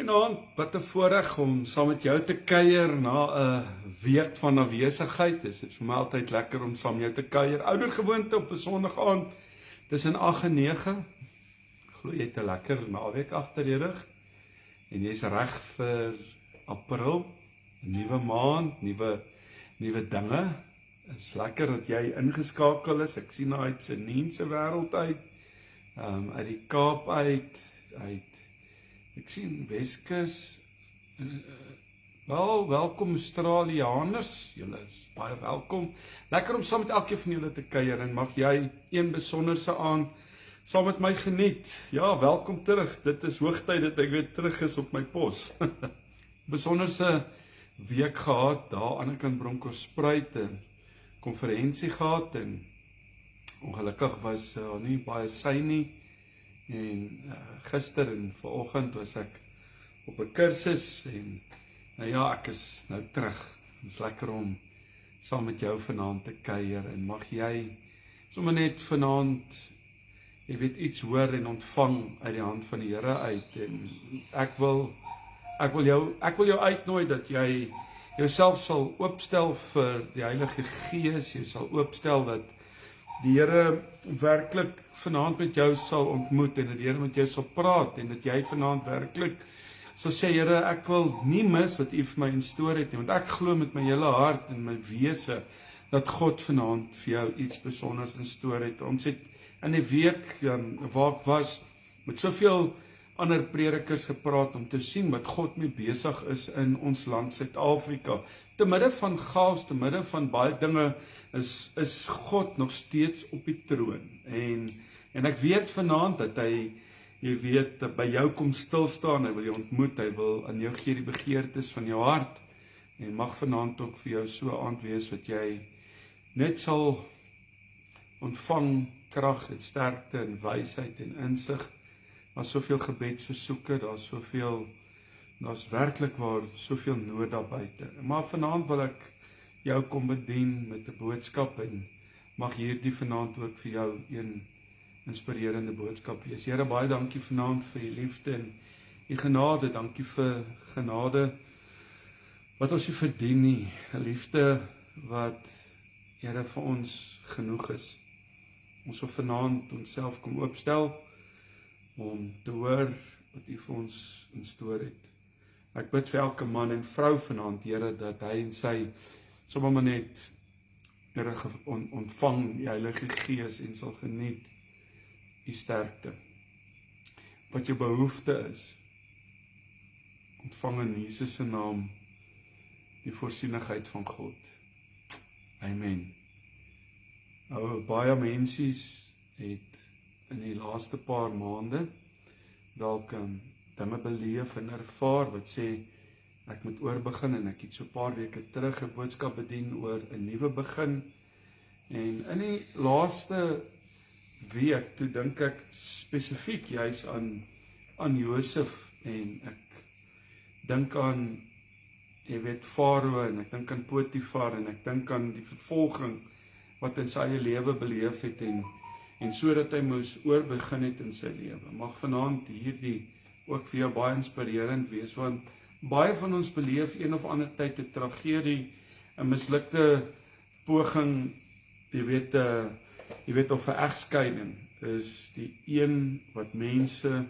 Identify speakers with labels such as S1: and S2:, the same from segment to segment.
S1: Goeienaand, wat 'n voorreg om saam met jou te kuier na 'n week van afwesigheid. Dit is vir my altyd lekker om saam met jou te kuier. Ouer gewoonte op 'n Sondag aand tussen 8 en 9. Glo jy het 'n lekker naweek agter die rug en jy's reg vir April, 'n nuwe maand, nuwe dinge. Dit is lekker dat jy ingeskakel is. Ek sien uit se nuwe wêreld uit, uit die Kaap uit. Ek sien Weskus, welkom Australianers, julle is baie welkom. Lekker om saam met elkeen van julle te kuier en mag jy een besonderse aand saam met my geniet. Ja, welkom terug, dit is hoogtyd dat ek weer terug is op my pos. Besonderse week gehad, daar aan die kant Bronkhorstspruit, 'n konferensie gehad en ongelukkig was nie baie sy nie. En gister en vanoggend was ek op 'n kursus en nou ja, ek is nou terug. Dit is lekker om saam met jou vanaand te kuier en mag jy sommer net vanaand, jy weet, iets hoor en ontvang uit die hand van die Here uit. En ek wil jou uitnooi dat jy jouself sal oopstel vir die Heilige Gees. Jy sal oopstel dat die Here werklik vanaand met jou sal ontmoet en dat die Here met jou sal praat en dat jy vanaand werklik sal sê, Here, ek wil nie mis wat U vir my instoor het nie, want ek glo met my hele hart en my wese dat God vanaand vir jou iets besonders instoor het. Ons het in die week waar ek was met soveel ander predikers gepraat om te sien wat God mee besig is in ons land Suid-Afrika. Te midde van chaos, te midde van baie dinge is God nog steeds op die troon. En ek weet vanaand dat hy, jy weet, by jou kom stilstaan, hy wil jou ontmoet, hy wil aan jou gee die begeertes van jou hart. En mag vanaand ook vir jou so aand wees wat jy net sal ontvang krag en sterkte en wysheid en insig. Daar's soveel gebedsversoeke, daar's werklik waar soveel nood daar buite. Maar vanaand wil ek jou kom bedien met 'n boodskap en mag hierdie vanaand ook vir jou een inspirerende boodskap wees. Here, baie dankie vanaand vir U liefde en U genade. Dankie vir genade wat ons nie verdien nie. 'n Liefde wat, Here, vir ons genoeg is. Ons wil vanaand onsself kom oopstel om te hoor wat U vir ons instoor het. Ek bid vir elke man en vrou vanaand, Here, dat hy en sy sommer maar net, Here, ontvang die Heilige Gees en sal geniet U sterkte. Wat jou behoefte is, ontvang in Jesus se naam die voorsienigheid van God. Amen. Nou, baie mensies het in die laaste paar maande dalk dinge beleef en ervaar wat sê ek moet oorbegin en ek het so 'n paar weke terug 'n boodskap bedien oor 'n nuwe begin. En in die laaste week toe dink ek spesifiek juis aan Josef en ek dink aan, jy weet, Farao en ek dink aan Potifar en ek dink aan die vervolging wat in sy eie lewe beleef het en sodat hy moes oorbegin het in sy lewe. Mag vanaand hierdie ook vir jou baie inspirerend wees, want baie van ons beleef een of ander tyd 'n tragedie, 'n mislukte poging, jy weet of 'n egskeiding is die een wat mense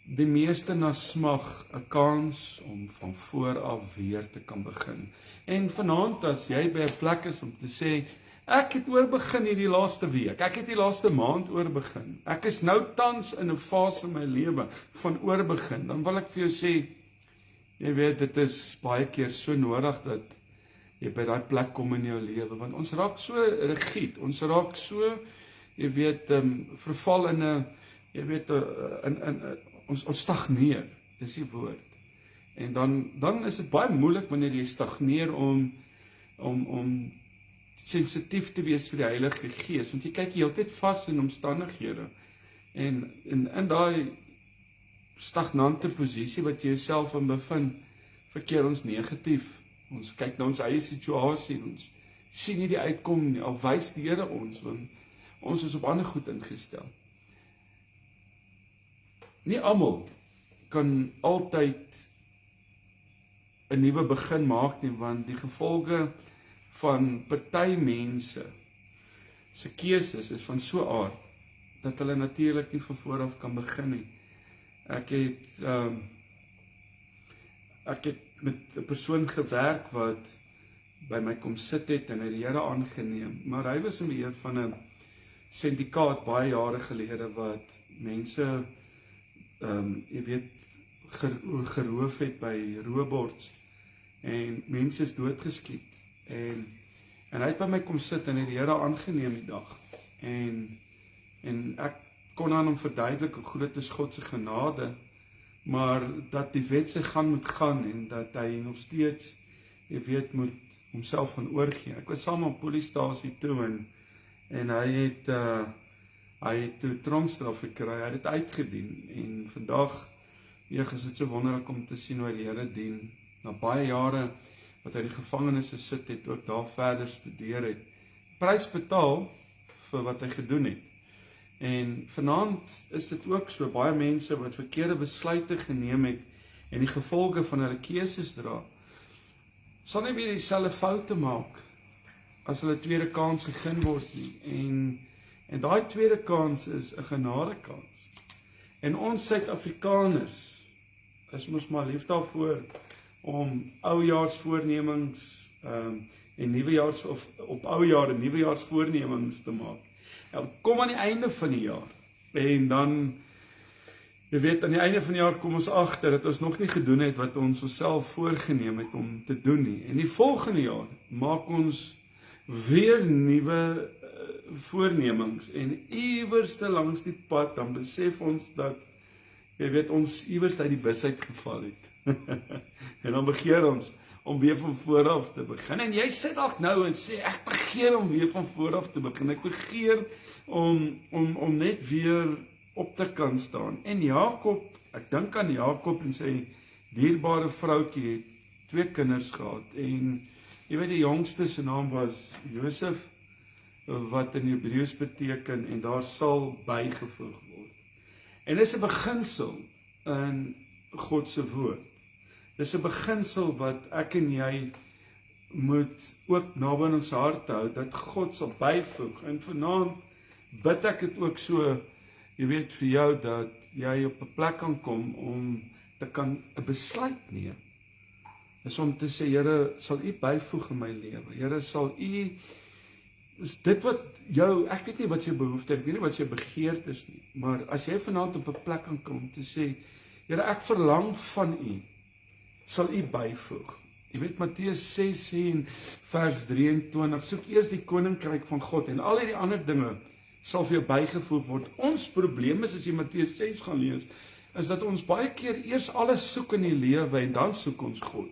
S1: die meeste na smag, 'n kans om van voor af weer te kan begin. En vanaand as jy by 'n plek is om te sê, ek het oorbegin hierdie laaste week, ek het die laaste maand oorbegin, ek is nou tans in 'n fase in my lewe van oorbegin, dan wil ek vir jou sê, jy weet, dit is baie keer so nodig dat jy by daai plek kom in jou lewe, want ons raak so rigied, ons raak so, jy weet, verval in 'n, jy weet, ons stagneer, dis die woord. En dan is dit baie moeilik wanneer jy stagneer om sensitief te wees vir die Heilige Gees, want jy kyk die hele tyd vas in omstandighede, en in daai stagnante posisie wat jy jouself in bevind, verkeer ons negatief. Ons kyk na ons eie situasie, ons sien nie die uitkom nie, al wys die Here ons, want ons is op ander goed ingestel. Nie almal kan altyd 'n nuwe begin maak nie, want die gevolge van party mense se keuses is van so aard dat hulle natuurlik nie van voor af kan begin nie. Ek het met 'n persoon gewerk wat by my kom sit het en hy die Here aangeneem, maar hy was in beheer van 'n syndikaat baie jare gelede wat mense geroof het by roofbords en mense is doodgeskiet en hy het by my kom sit en hy die Here aangeneem die dag en ek kon aan hom verduidelik hoe groot is God se genade, maar dat die wet sy gang moet gaan en dat hy nog steeds moet homself gaan oorgee. Ek was saam op polisiestasie toe en hy het toe tronkstraf gekry, hy het dit uitgedien en vandag is dit so wonderlik om te sien hoe hy die Here dien. Na baie jare wat hy in die gevangenis gesit het, ook daar verder studeer het, prys betaal vir wat hy gedoen het. En vanaand is dit ook so, baie mense wat verkeerde besluite geneem het en die gevolge van hulle keuses dra, sal nie weer dieselfde foute maak as hulle tweede kans gegee word nie. En daai tweede kans is 'n genadekans. En ons Suid-Afrikaners is mos maar lief daarvoor om oujaarsvoornemings en nuwejaars of op oujare nuwejaarsvoornemings te maak. Nou, kom aan die einde van die jaar en dan aan die einde van die jaar kom ons agter dat ons nog nie gedoen het wat ons onsself voorgenem het om te doen nie. En die volgende jaar maak ons weer nuwe voornemings en iewerste langs die pad dan besef ons dat ons iewerste uit die bus uitgeval het. En dan begeer ons om weer van vooraf te begin. En jy sit dalk nou en sê ek begeer om weer van vooraf te begin. Ek begeer om net weer op te kan staan. En Jakob, ek dink aan Jakob en sy dierbare vroutjie het 2 kinders gehad en die jongste se naam was Josef, wat in Hebreëus beteken en daar sal bygevoeg word. En dis 'n beginsel in God se woord. Dis 'n beginsel wat ek en jy moet ook naby in ons hart hou, dat God sal byvoeg. En vanaand bid ek dit ook so, vir jou, dat jy op 'n plek kan kom om te kan 'n besluit neem. Is om te sê, Here, sal U byvoeg in my lewe. Here, sal U, is dit wat jou, ek weet nie wat jou behoefte, ek weet nie wat jou begeerte is nie, maar as jy vanaand op 'n plek kan kom te sê, Here, ek verlang van U, sal U byvoeg. Matteus 6 sê in vers 23, soek eers die koninkryk van God en al die ander dinge sal vir jou bygevoeg word. Ons probleem is, as jy Matteus 6 gaan lees, is dat ons baie keer eers alles soek in die lewe en dan soek ons God.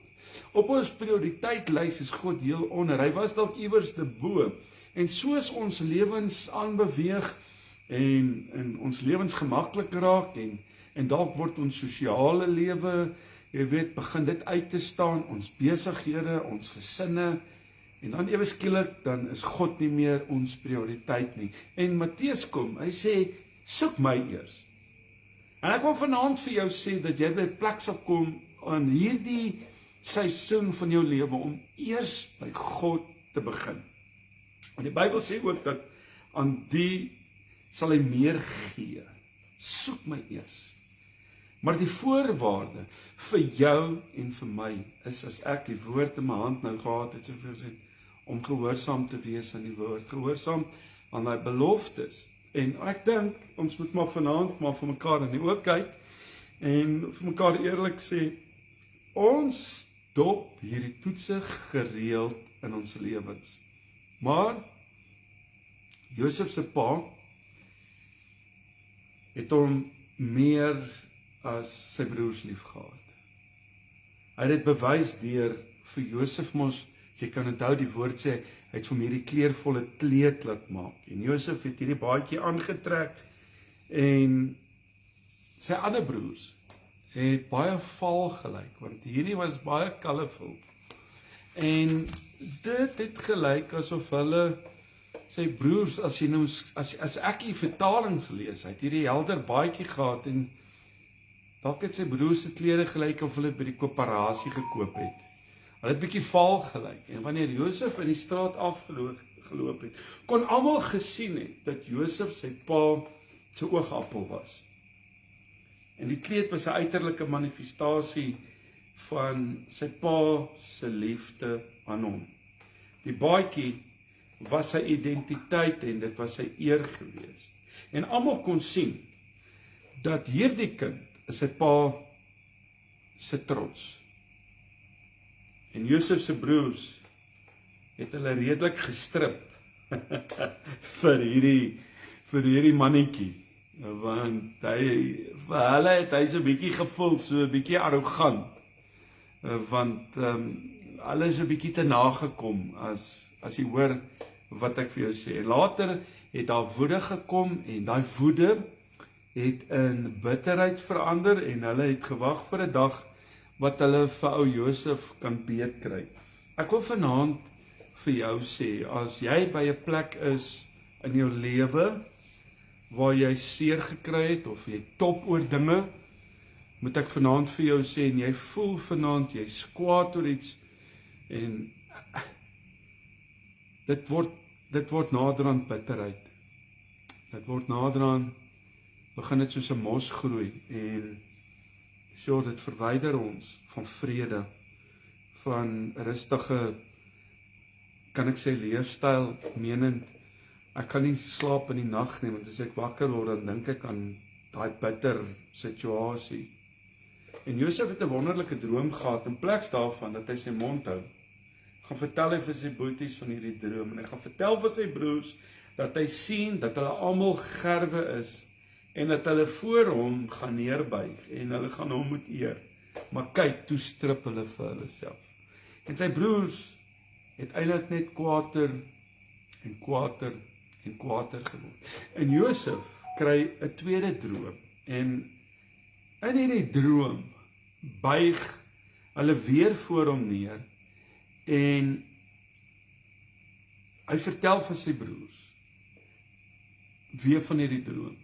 S1: Op ons prioriteitslys is God heel onder. Hy was dalk iewers te bo. En soos ons lewens aanbeweeg en ons lewens gemaklik raak en dalk word ons sosiale lewe, begin dit uit te staan, ons besighede, ons gesinne, en dan ewe skielik, dan is God nie meer ons prioriteit nie. En Matteus kom, hy sê, soek my eers. En ek wil vanaand vir jou sê, dat jy by 'n plek sal kom, aan hierdie seisoen van jou lewe, om eers by God te begin. En die Bybel sê ook, dat aan die sal hy meer gee. Soek my eers. Maar die voorwaarde vir jou en vir my, is as ek die woord in my hand nou gehad het, soveel sê, om gehoorsaam te wees aan die woord, gehoorsaam aan die beloftes. En ek dink, ons moet maar vanaand maar vir mekaar in die oë kyk, en vir mekaar eerlik sê, ons dop hierdie toetse gereeld in ons lewens. Maar, Josef se pa, het hom meer as sy broers lief gehad. Hy het dit bewys deur vir Josef mos, jy kan onthou die woord sê, hy het vir hom hierdie kleurvolle kleed laat maak. En Josef het hierdie baadjie aangetrek, en sy ander broers het baie vaal gelyk, want hierdie was baie colourful. En dit het gelyk asof hulle, sy broers, as ek die vertalings lees, hy het hierdie helder baadjie gehad, en dalk het sy broers se klere gelyk of hulle dit by die koöperasie gekoop het. Hulle het bietjie vaal gelyk. En wanneer Josef in die straat afgeloop het, kon almal gesien het dat Josef sy pa se oogappel was. En die kleed was 'n uiterlike manifestasie van sy pa se liefde aan hom. Die baadjie was sy identiteit en dit was sy eer gewees. En almal kon sien dat hierdie kind is sy pa se trots. En Josef se broers het hulle redelik gestrip vir hierdie mannetjie, want vir hulle het hy so 'n bietjie gevoel, so 'n bietjie arrogant, want hulle is 'n bietjie te nagekom as jy hoor wat ek vir jou sê. En later het daar woede gekom en daai woede het in bitterheid verander en hulle het gewag vir 'n dag wat hulle vir ou Josef kan beetkry. Ek wil vanaand vir jou sê, as jy by 'n plek is in jou lewe waar jy seer gekry het of jy top oor dinge, moet ek vanaand vir jou sê, en jy voel vanaand jy's kwaad oor iets en dit word naderhand bitterheid. Dit word naderhand begin dit soos 'n mos groei en so dit verwyder ons van vrede, van rustige, kan ek sê, leefstyl, menend ek kan nie slaap in die nag nie, want as ek wakker word dan dink ek aan daai bitter situasie. En Josef het 'n wonderlike droom gehad in plaas daarvan dat hy sy mond hou. Gaan vertel hy vir sy boeties van hierdie droom en hy gaan vertel vir sy broers dat hy sien dat hulle almal gerwe is en dat hulle voor hom gaan neerbuig en hulle gaan hom moet eer. Maar kyk, toe strip hulle vir hulle self. En sy broers het eintlik net kwater en kwater en kwater geword. En Josef kry 'n tweede droom en in hierdie droom buig hulle weer voor hom neer en hy vertel vir sy broers weer van hierdie droom.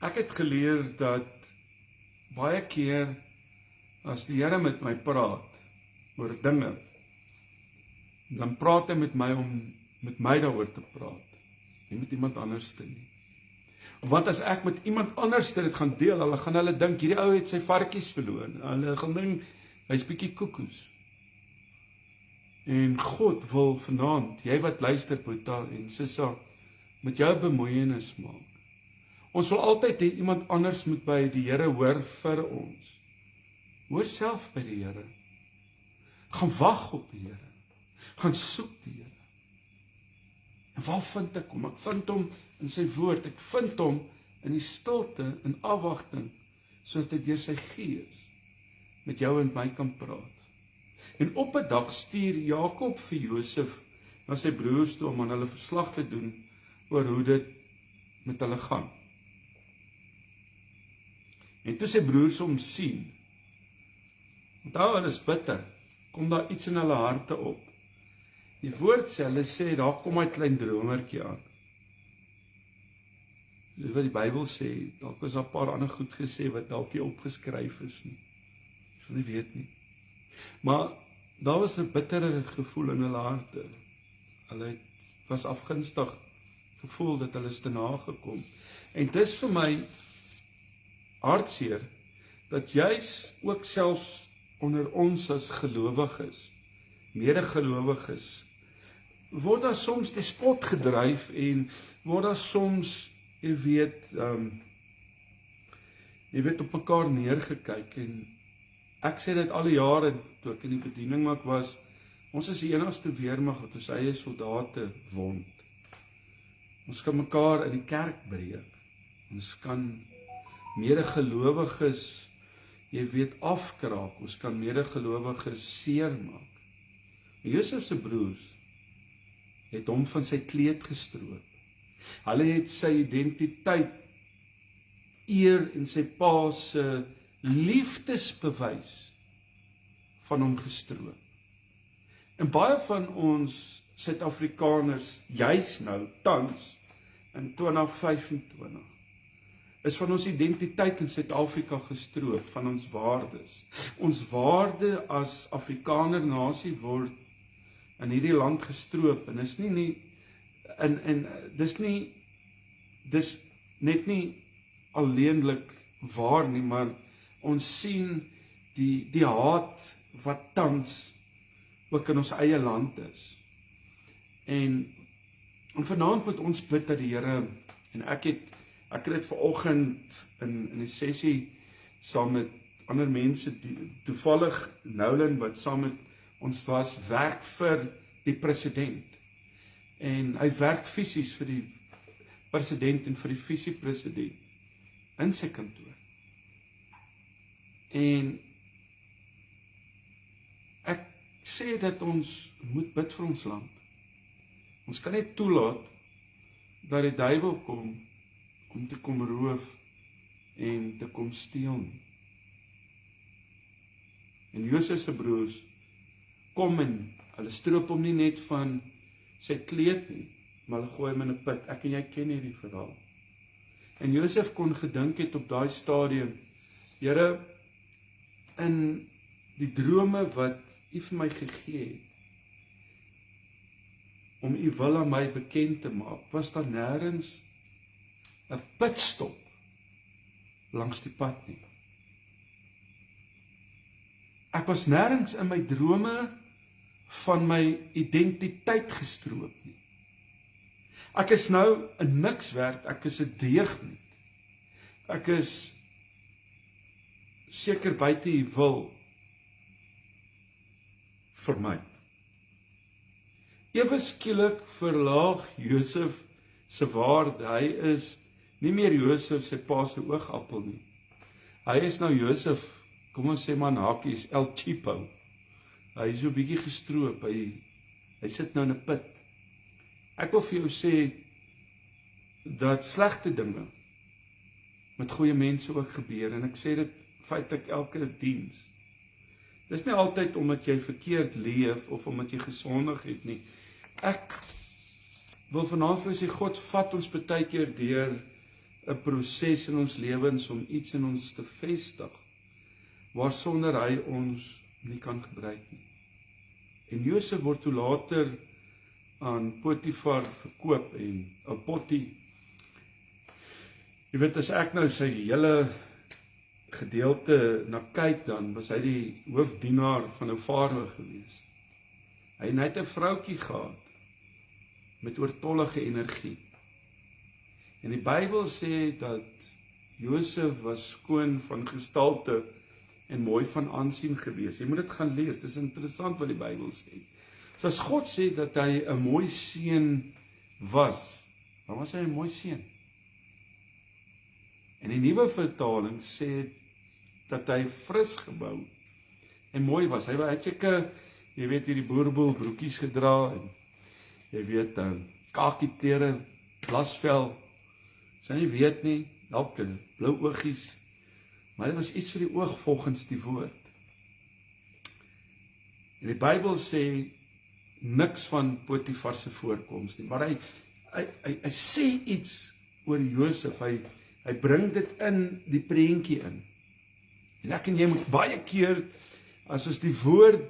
S1: Ek het geleer dat baie keer as die Here met my praat oor dinge, dan praat hy met my om met my daaroor te praat, nie met iemand anders te nie. Want as ek met iemand anders dit gaan deel, hulle gaan hulle dink hierdie ou het sy varkies verloor. Hulle gaan dink hy's bietjie koekoes. En God wil vanaand, jy wat luister Boeta en Sissa, met jou bemoeienis maak. Ons wil altyd hê iemand anders moet by die Here hoor vir ons. Hoor self by die Here. Gaan wag op die Here. Gaan soek die Here. En waar vind ek hom? Ek vind hom in sy woord. Ek vind hom in die stilte, in afwagting, sodat hy deur sy gees met jou en my kan praat. En op 'n dag stuur Jakob vir Josef na sy broers toe om aan hulle verslag te doen oor hoe dit met hulle gaan. En toe sy broers hom sien, onthou hulle is bitter, kom daar iets in hulle harte op. Die woord sê, hulle sê, daar kom hy klein dromertjie aan. Dis wat die Bybel sê, dalk was daar 'n paar ander goed gesê wat dalk nie opgeskryf is nie. Ek wil nie weet nie. Maar daar was 'n bittere gevoel in hulle harte. Hulle was afgunstig gevoel dat hulle is te nagekom. En dis vir my hartseer dat juis ook selfs onder ons as gelowiges, medegelowiges, word daar soms die spot gedryf en word daar soms, jy weet op mekaar neergekyk. En ek sê dit al die jare toe ek in die bediening ook was, ons is die enigste weermag wat ons eie soldate wond. Ons kan mekaar in die kerk breek. Ons kan medegelowiges, jy weet, afkraak. Ons kan medegelowiges seermaak. Josef se broers het hom van sy kleed gestroop. Hulle het sy identiteit, eer en sy pa se liefdesbewys van hom gestroop. En baie van ons Suid-Afrikaners, juis nou, tans, in 2025, is van ons identiteit in Suid-Afrika gestroop, van ons waardes. Ons waarde as Afrikaner nasie word in hierdie land gestroop, en dis net nie alleenlik waar nie, maar ons sien die haat wat tans ook in ons eie land is. En vanaand moet ons bid dat die Here, en ek het dit vanoggend in 'n sessie saam met ander mense, toevallig Nolan wat saam met ons was, werk vir die president. En hy werk fisies vir die president en vir die visiepresident in sy kantoor. En ek sê dat ons moet bid vir ons land. Ons kan net toelaat dat die duiwel kom om te kom roof en te kom steel nie. En Josef se broers kom en hulle stroop hom nie net van sy kleed nie, maar hulle gooi hom in 'n put. Ek en jy ken hierdie verhaal. En Josef kon gedink het op daai stadium, Here, in die drome wat U vir my gegee het, om U wil aan my bekend te maak, was daar nêrens 'n pitstop langs die pad nie. Ek was nêrens in my drome van my identiteit gestroop nie. Ek is nou 'n niks werd, ek is 'n deugniet. Ek is seker buite U wil vir my. Ewe skielik verlaag Josef se waarde. Hy is nie meer Josef sy pa se oogappel nie. Hy is nou Josef, kom ons sê maar in hakies, El Chipo. Hy is so 'n bietjie gestroop, hy sit nou in 'n put. Ek wil vir jou sê dat slegte dinge met goeie mense ook gebeur, en ek sê dit feitelik elke diens. Dis nie altyd omdat jy verkeerd leef of omdat jy gesondig het nie. Ek wil vanaand vir sê, God vat ons baie keer deur 'n proses in ons lewens om iets in ons te vestig, waarsonder hy ons nie kan gebruik nie. En Josef word toe later aan Potifar verkoop, en 'n pottie. Jy weet, as ek nou sy hele gedeelte na kyk, dan was hy die hoofdienaar van 'n farao gewees. Hy het 'n vroutjie gehad met oortollige energie. En die Bybel sê dat Josef was skoon van gestalte en mooi van aansien gewees. Jy moet dit gaan lees, dit is interessant wat die Bybel sê. So as God sê dat hy 'n mooi seun was, dan was hy 'n mooi seun. En die nuwe vertaling sê dat hy fris gebou en mooi was. Hy het seker, jy weet, hierdie boerboel broekies gedra, en jy weet, kakieklere, blasvel, sy nie weet nie, dalk blou oogies, maar dit was iets vir die oog volgens die woord. En die Bybel sê niks van Potifar se voorkoms nie, maar hy sê iets oor Josef, hy bring dit in die prentjie in. En ek en jy moet baie keer, as ons die woord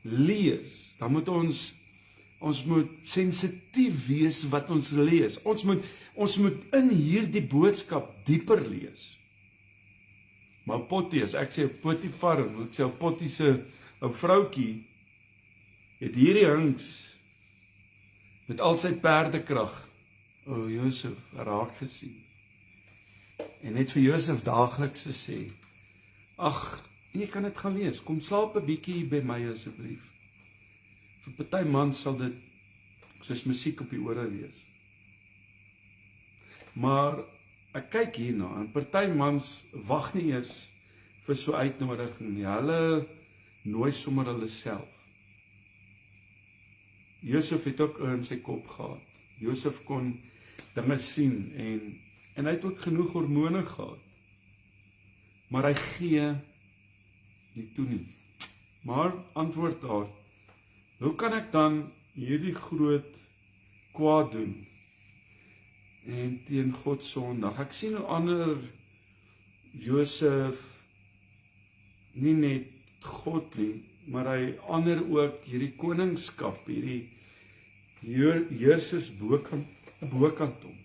S1: lees, dan moet ons moet sensitief wees wat ons lees. Ons moet in hierdie boodskap dieper lees. Maar Pottie, as ek sê Potifar, en ek sê Pottie se ou vroutjie, het hierdie hinks met al sy perdekrag Josef raak gesien. En net vir Josef daagliks sê, ag, en jy kan dit gaan lees, kom slaap 'n bietjie by my asseblief. Vir party man sal dit soos musiek op die ore wees. Maar ek kyk hierna, en party mans wag nie eers vir so uitnodiging nie. Hulle nooi sommer hulle self. Josef het ook in sy kop gehad. Josef kon dinge sien, en hy het ook genoeg hormone gehad. Maar hy gee nie toe nie. Maar antwoord daar, hoe kan ek dan hierdie groot kwaad doen? en teen God sondig. Ek sien hoe ander Josef nie net God nie, maar hy ander ook hierdie koningskap, hierdie heersers bokant hom.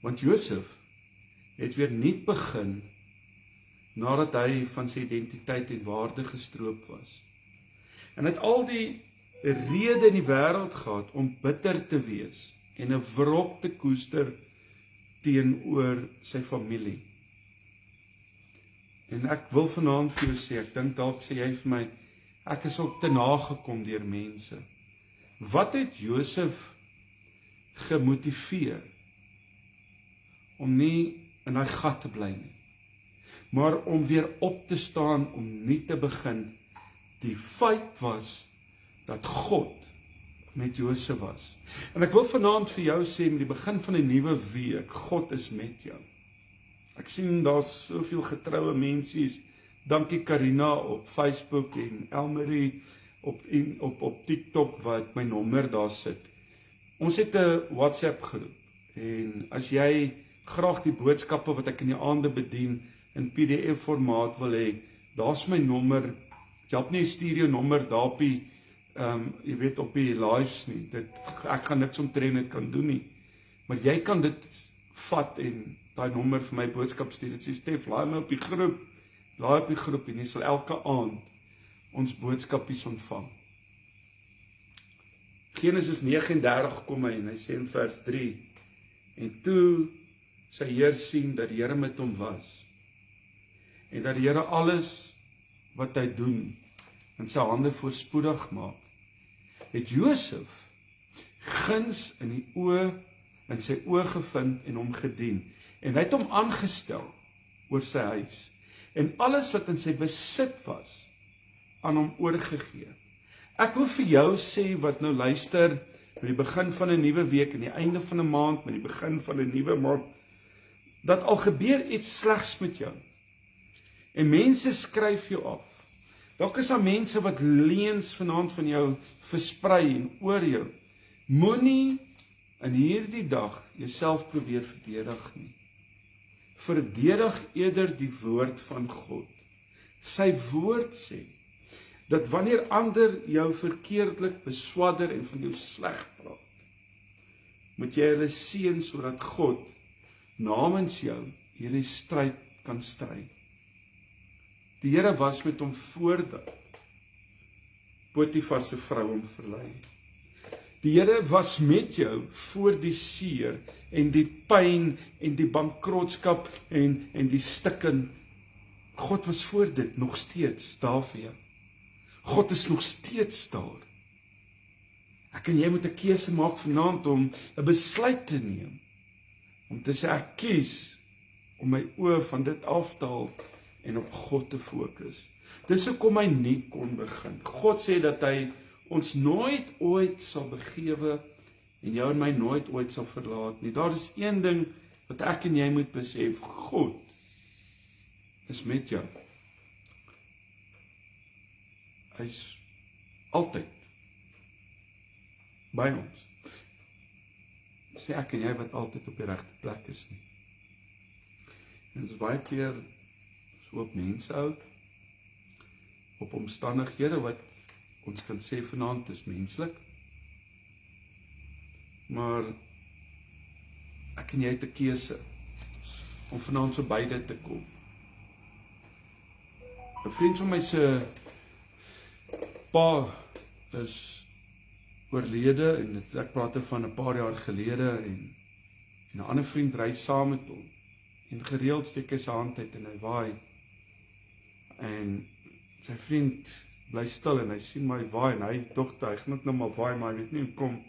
S1: Want Josef het weer nuut begin nadat hy van sy identiteit en waarde gestroop was. En het al die rede in die wêreld gehad om bitter te wees en 'n wrok te koester teenoor sy familie. En ek wil vanaand vir jou sê, ek dink dalk sê jy vir my, ek is ook te nagekom deur mense. Wat het Josef gemotiveer om nie in daai gat te bly nie, maar om weer op te staan, om nie te begin? Die feit was dat God met Josef was. En ek wil vanaand vir jou sê, met die begin van 'n nuwe week, God is met jou. Ek sien daar's soveel getroue mensies, dankie Karina op Facebook en Elmarie op TikTok wat my nommer daar sit. Ons het 'n WhatsApp groep, en as jy graag die boodskappe wat ek in die aande bedien in PDF formaat wil hê, daar's my nommer. Help nie, stuur jou nommer daar op die jy weet, op die lives nie. Ek gaan niks omtrent dit kan doen nie. Maar jy kan dit vat en daai nommer vir my boodskap stuur. Dit sê Stef, laai my op die groep, en jy sal elke aand ons boodskapies ontvang. Genesis 39 kom hy, en hy sê in vers 3, en toe sy Heer sien dat die Here met hom was, en dat die Here alles wat hy doen in sy hande voorspoedig maak, het Josef guns in sy oë gevind en hom gedien, en hy het hom aangestel oor sy huis, en alles wat in sy besit was, aan hom oorgegee. Ek wil vir jou sê wat nou luister, met die begin van 'n nuwe week, en die einde van 'n maand, met die begin van 'n nuwe maand, dat al gebeur iets slegs met jou, en mense skryf jou af. Dalk is daar mense wat leuns vanaand van jou versprei en oor jou. Moenie in hierdie dag jouself probeer verdedig nie. Verdedig eerder die woord van God. Sy woord sê dat wanneer ander jou verkeerdelik beswadder en van jou sleg praat, moet jy hulle seën sodat God namens jou hierdie stryd kan stry. Die Here was met hom voordat Potifar se vrou hom verlei. Die Here was met jou voor die seer en die pyn en die bankrotskap en die stikken. God was voor dit nog steeds daar vir jou. God is nog steeds daar. Ek en jy moet 'n keuse maak vanaand om 'n besluit te neem. Om te sê ek kies om my oë van dit af te haal en op God te fokus. Dis hoekom hy nie kon begin. God sê dat hy ons nooit ooit sal begewe en jou en my nooit ooit sal verlaat nie. Daar is een ding wat ek en jy moet besef. God is met jou. Hy's altyd by ons. Sê ek en jy wat altyd op die regte plek is nie. En dit is baie keer so op mense uit, op omstandighede wat ons kan sê vanaand is menslik, maar ek en jy het 'n keuse om vanaand verby dit te kom. 'n Vriend van my se pa is oorlede, en ek praat van 'n paar jaar gelede, en 'n ander vriend ry saam met hom, en gereeld steek hy sy hand uit en hy waai, en sy vriend bly stil en hy sien my waai, en hy dogter, hy gaan ook nou maar waai, maar hy weet nie hoekom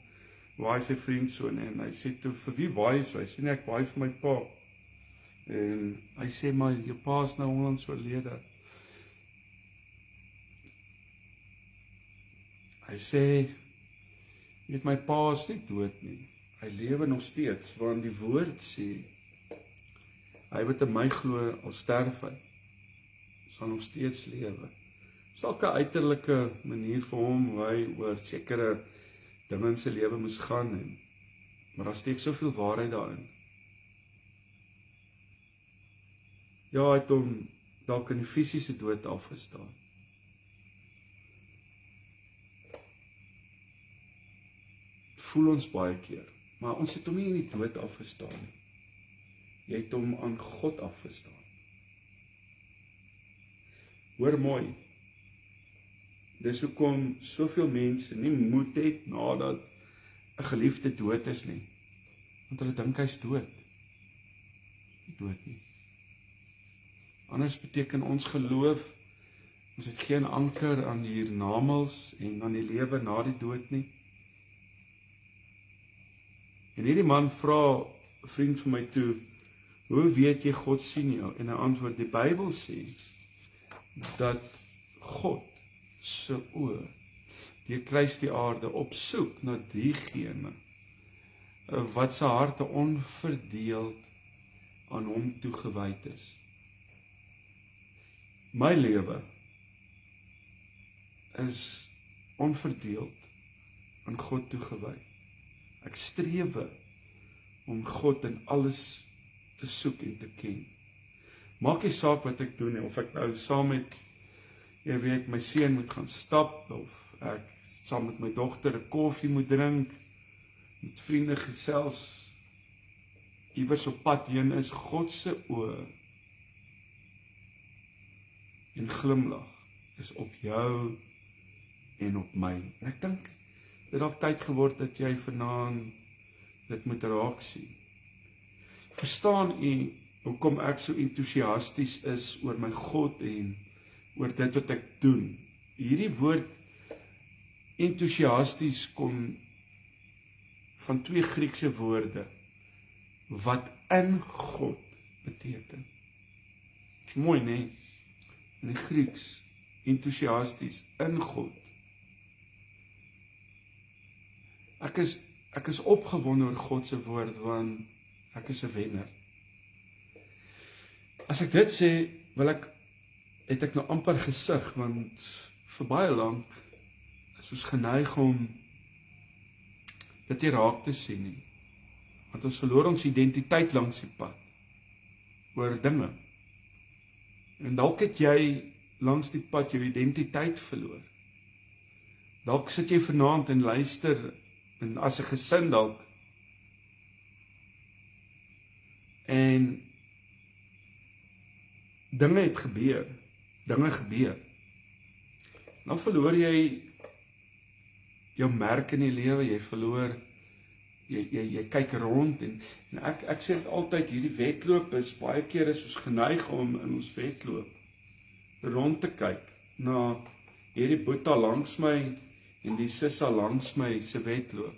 S1: waai sy vriend so nie, en hy sê toe, vir wie waai so? Hy sê nie, ek waai vir my pa, en hy sê, maar jou pa is nou onlangs oorlede. Hy sê, weet my pa is nie dood nie, hy lewe nog steeds, want die woord sê, hy wat in my glo al sterf hy, sal nog steeds lewe. Dis dalk 'n uiterlike manier vir hom, hoe hy oor sekere dinge in sy lewe moes gaan, Maar daar steek soveel waarheid daarin. Ja, hy het hom dalk in die fisiese dood afgestaan. Het voel ons baie keer, maar ons het hom nie in die dood afgestaan nie. Jy het hom aan God afgestaan. Hoor mooi, dis hoekom soveel mense nie moed het nadat 'n geliefde dood is nie, want hulle dink hy's dood. Nie dood nie. Anders beteken ons geloof, ons het geen anker aan die hiernamaals en aan die lewe na die dood nie. En hierdie man vra 'n vriend van my toe, hoe weet jy God sien jou? En hy antwoord, die Bybel sê, dat God se oë deur kruis die aarde opsoek na diegene wat se harte onverdeeld aan hom toegewyd is. My lewe is onverdeeld aan God toegewy. Ek strewe om God in alles te soek en te ken. Maak nie saak wat ek doen nie, of ek nou saam met, jy weet, my seun moet gaan stap, of ek saam met my dogter 'n koffie moet drink, met vriende gesels, iewers op pad heen is, God se oë en glimlag is op jou en op my. En ek dink, dit het dalk tyd geword dat jy vanaand dit moet raak sien. Verstaan u hoekom ek so entoesiasties is oor my God en oor dit wat ek doen? Hierdie woord entoesiasties kom van 2 Griekse woorde wat in God beteken. Mooi, nee? In die Grieks, entoesiasties, in God. Ek is opgewonde oor God se woord, want ek is 'n wenner. As ek dit sê, het ek nou amper gesig, want vir baie lank is ons geneig om dit nie raak te sien nie. Want ons verloor ons identiteit langs die pad, oor dinge. En dalk het jy langs die pad jou identiteit verloor. Dalk sit jy vanaand en luister, en as 'n gesin dalk, en dinge het gebeur, dan verloor jy jou merk in die lewe, jy verloor, jy kyk rond, en ek sê dit altyd, hierdie wedloop is, baie keer is ons geneig om in ons wedloop rond te kyk, na hierdie boeta langs my, en die sissa langs my se wedloop,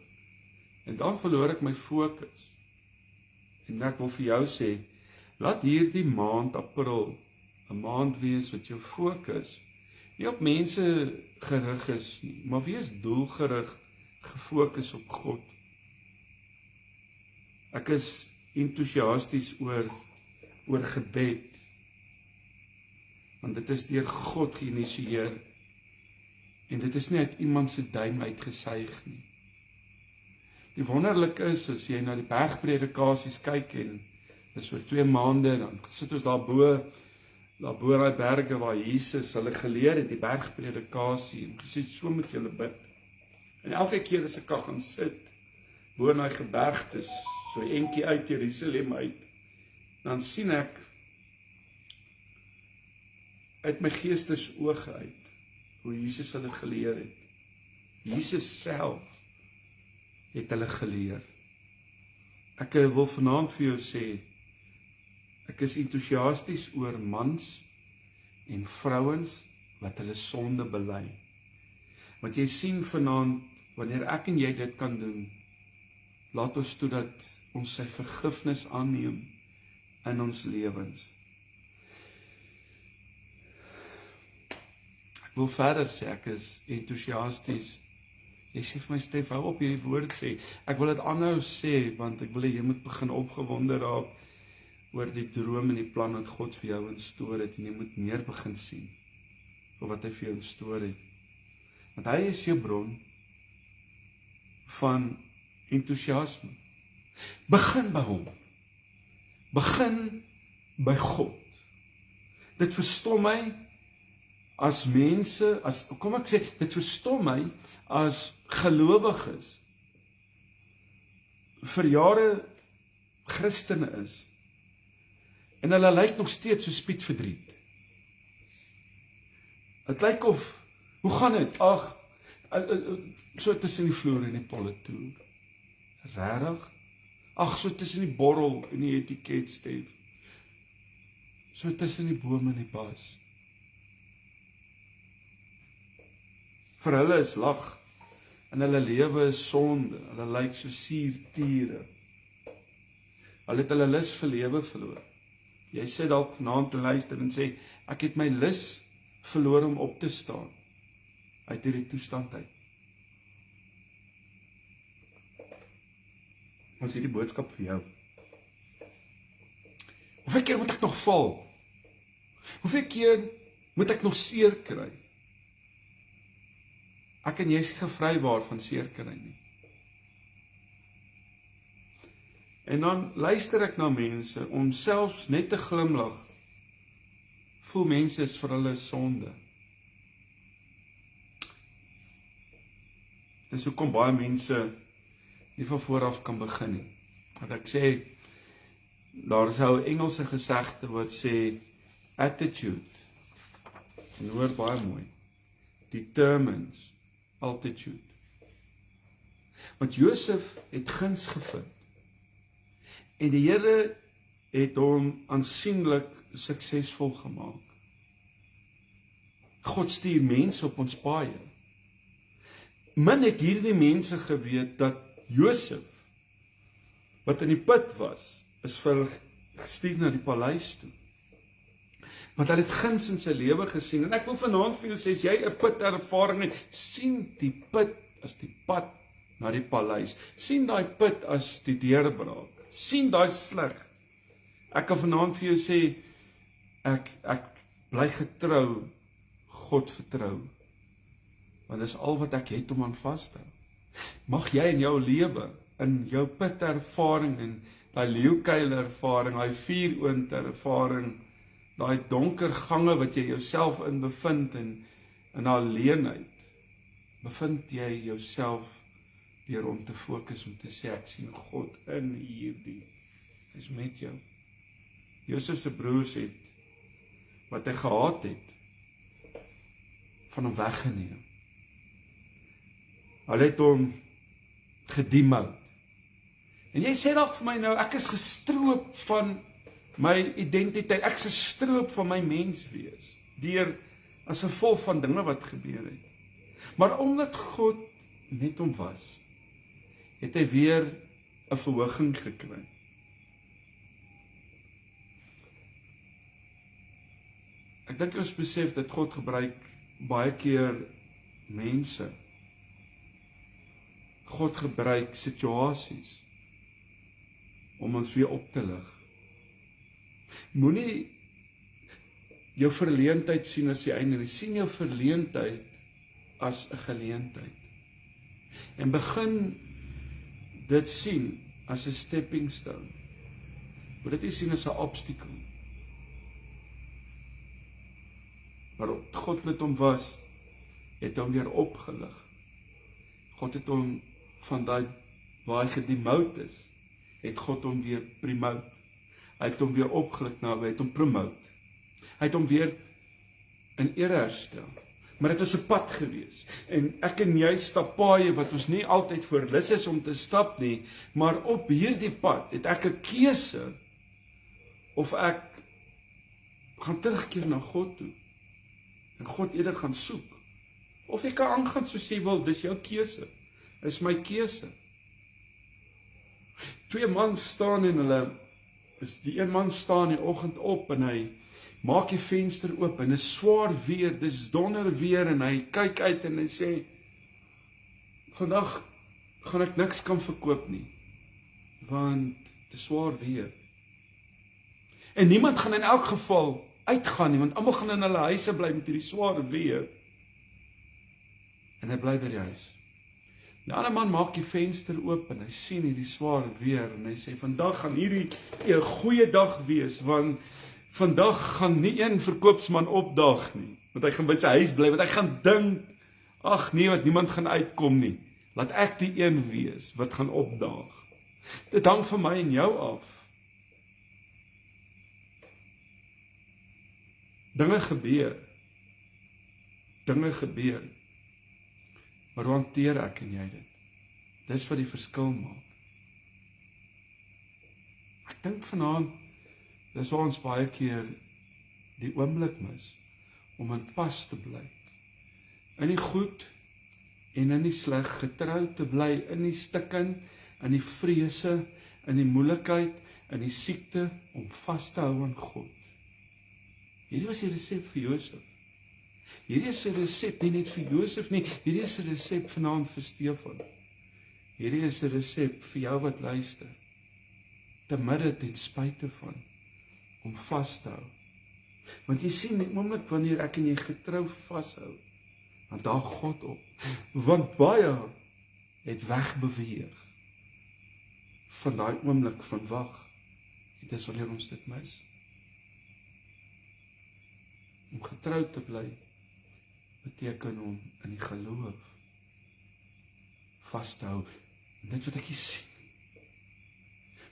S1: en dan verloor ek my fokus, en ek wil vir jou sê, laat hierdie maand April 'n maand wees wat jou fokus nie op mense gerig is nie, maar wees doelgerig gefokus op God. Ek is entoesiasties oor gebed, want dit is deur God geïnisieer, en dit is nie uit iemand se duim uitgesuig nie. Die wonderlik is, as jy na die bergpredikasies kyk, en dis oor 2 maande, dan sit ons daar bo in die berge waar Jesus hulle geleer het, die bergpredikasie, en gesê, so moet julle bid. En elke keer as ek gaan sit, bo in die gebergtes, so entjie uit Jerusalem uit, dan sien ek uit my geestesoog uit, hoe Jesus hulle geleer het. Jesus self het hulle geleer. Ek wil vanaand vir jou sê, ek is entoesiasties oor mans en vrouens wat hulle sonde bely. Want jy sien vanaand, wanneer ek en jy dit kan doen, laat ons toe dat ons sy vergifnis aanneem in ons lewens. Ek wil verder sê, ek is entoesiasties. Jy sê vir my, Stef, hou op hierdie woord sê. Ek wil dit aanhou sê, want ek wil jy moet begin opgewonde raak oor die droom en die plan wat God vir jou instoor het, en jy moet meer begin sien oor wat hy vir jou instoor het. Want hy is jou bron van entoesiasme. Begin by hom. Begin by God. Dit verstom my as mense, kom ek sê, dit verstom my as gelowiges vir jare Christene is, en hulle lyk nog steeds so spietverdriet. Het lyk of, hoe gaan dit? Ag, so tussen die vloer en die polle toe. Regtig? Ag, so tussen die borrel en die etiketstef. So tussen die boom en die bas. Vir hulle is lag, en hulle lewe is sonde, hulle lyk so suurtiere. Hulle het hulle lus vir lewe verloor. Jy sit dalk vanaand te luister en sê, ek het my lus verloor om op te staan, uit hierdie toestand uit. Ons het die boodskap vir jou. Hoeveel keer moet ek nog val? Hoeveel keer moet ek nog seer kry? Ek en jy is gevrywaar van seer kry nie. En dan luister ek na mense, om selfs net te glimlag, voel mense is vir hulle sonde. Dis hoekom baie mense nie van vooraf kan begin nie. Want ek sê, daar is 'n Engelse gesegde wat sê, attitude, en hoor baie mooi, determines altitude. Want Josef het guns gevind, en die Here het hom aansienlik suksesvol gemaak. God stuur mense op ons paaie. Min het hierdie mense geweet dat Josef, wat in die put was, is gestuur na die paleis toe. Want hy het guns in sy lewe gesien, en ek wil vanaand vir jou sê, as jy 'n put ervaring het, sien die put as die pad na die paleis. Sien daai put as die deurbraak. Sien daai slig. Ek kan vanaand vir jou sê, ek bly getrou, God vertrou. Want dis al wat ek het om aan vas te hou. Mag jy in jou lewe, in jou put ervaring, en daai leeukuil ervaring, daai vuuroond ervaring, daai donker gange wat jy jouself in bevind, en in alleenheid, bevind jy jouself deur om te fokus, om te sê, ek sien God in hierdie, hy is met jou. Josef se broers het, wat hy gehaat het, van hom weggeneem. Hulle het hom gedemout. En jy sê dalk vir my nou, ek is gestroop van my identiteit, ek is gestroop van my menswees, deur as gevolg van dinge wat gebeur het. Maar omdat God met hom was, het hy weer 'n verhoging gekry. Ek dink ons besef dat God gebruik baie keer mense. God gebruik situasies om ons weer op te lig. Moenie jou verleentheid sien as die einde nie, sien jou verleentheid as 'n geleentheid. En begin dit sien as 'n stepping stone. Moet dit nie sien as 'n obstacle. Maar God met hom was, het hom weer opgelig. God het hom van daai waar hy gedemout is, het God hom weer promote. Hy het hom weer opgelig, nou hy het hom promote. Hy het hom weer in ere herstel. Maar dit was 'n pad gewees. En ek en jy stap paaie wat ons nie altyd voor lus is om te stap nie, maar op hierdie pad het ek 'n keuse of ek gaan terugkeer na God toe en God eerder gaan soek. Of jy kan aangaan soos jy wil, dis jou keuse. Dis my keuse. Twee mans staan en hulle, die een man staan die oggend op en hy maak die venster oop en is swaar weer, dis donder weer en hy kyk uit en hy sê, vandag gaan ek niks kan verkoop nie, want dit is swaar weer. En niemand gaan in elk geval uitgaan nie, want almal gaan in hulle huise bly met hierdie swaar weer. En hy bly by die huis. Die ander man maak die venster oop en hy sien hierdie swaar weer en hy sê, vandag gaan hierdie 'n goeie dag wees, want vandag gaan nie een verkoopsman opdaag nie, want hy gaan by sy huis bly, want hy gaan dink, ag nee, wat niemand gaan uitkom nie, laat ek die een wees wat gaan opdaag. Dit hang van my en jou af. Dinge gebeur, maar hoe hanteer ek en jy dit? Dis wat die verskil maak. Ek dink vanaand, dis waar ons baie keer die oomblik mis, om in pas te bly. In die goed en in die sleg, getrou te bly, in die stikken, in die vrese, in die moeilikheid, in die siekte, om vas te hou aan God. Hierdie was die resep vir Josef. Hierdie is 'n resep nie net vir Josef nie, hierdie is 'n resep vanaand vir Stefan. Hierdie is 'n resep vir jou wat luister, te midde ten spyte van, om vas te hou. Want jy sien, die oomblik wanneer ek en jy getrou vashou, dan daag God op. Want baie het wegbeweeg van daai oomblik van wag. Dit is wanneer ons dit mis. Om getrou te bly, beteken om in die geloof vas te hou. Dit wat ek nie sien,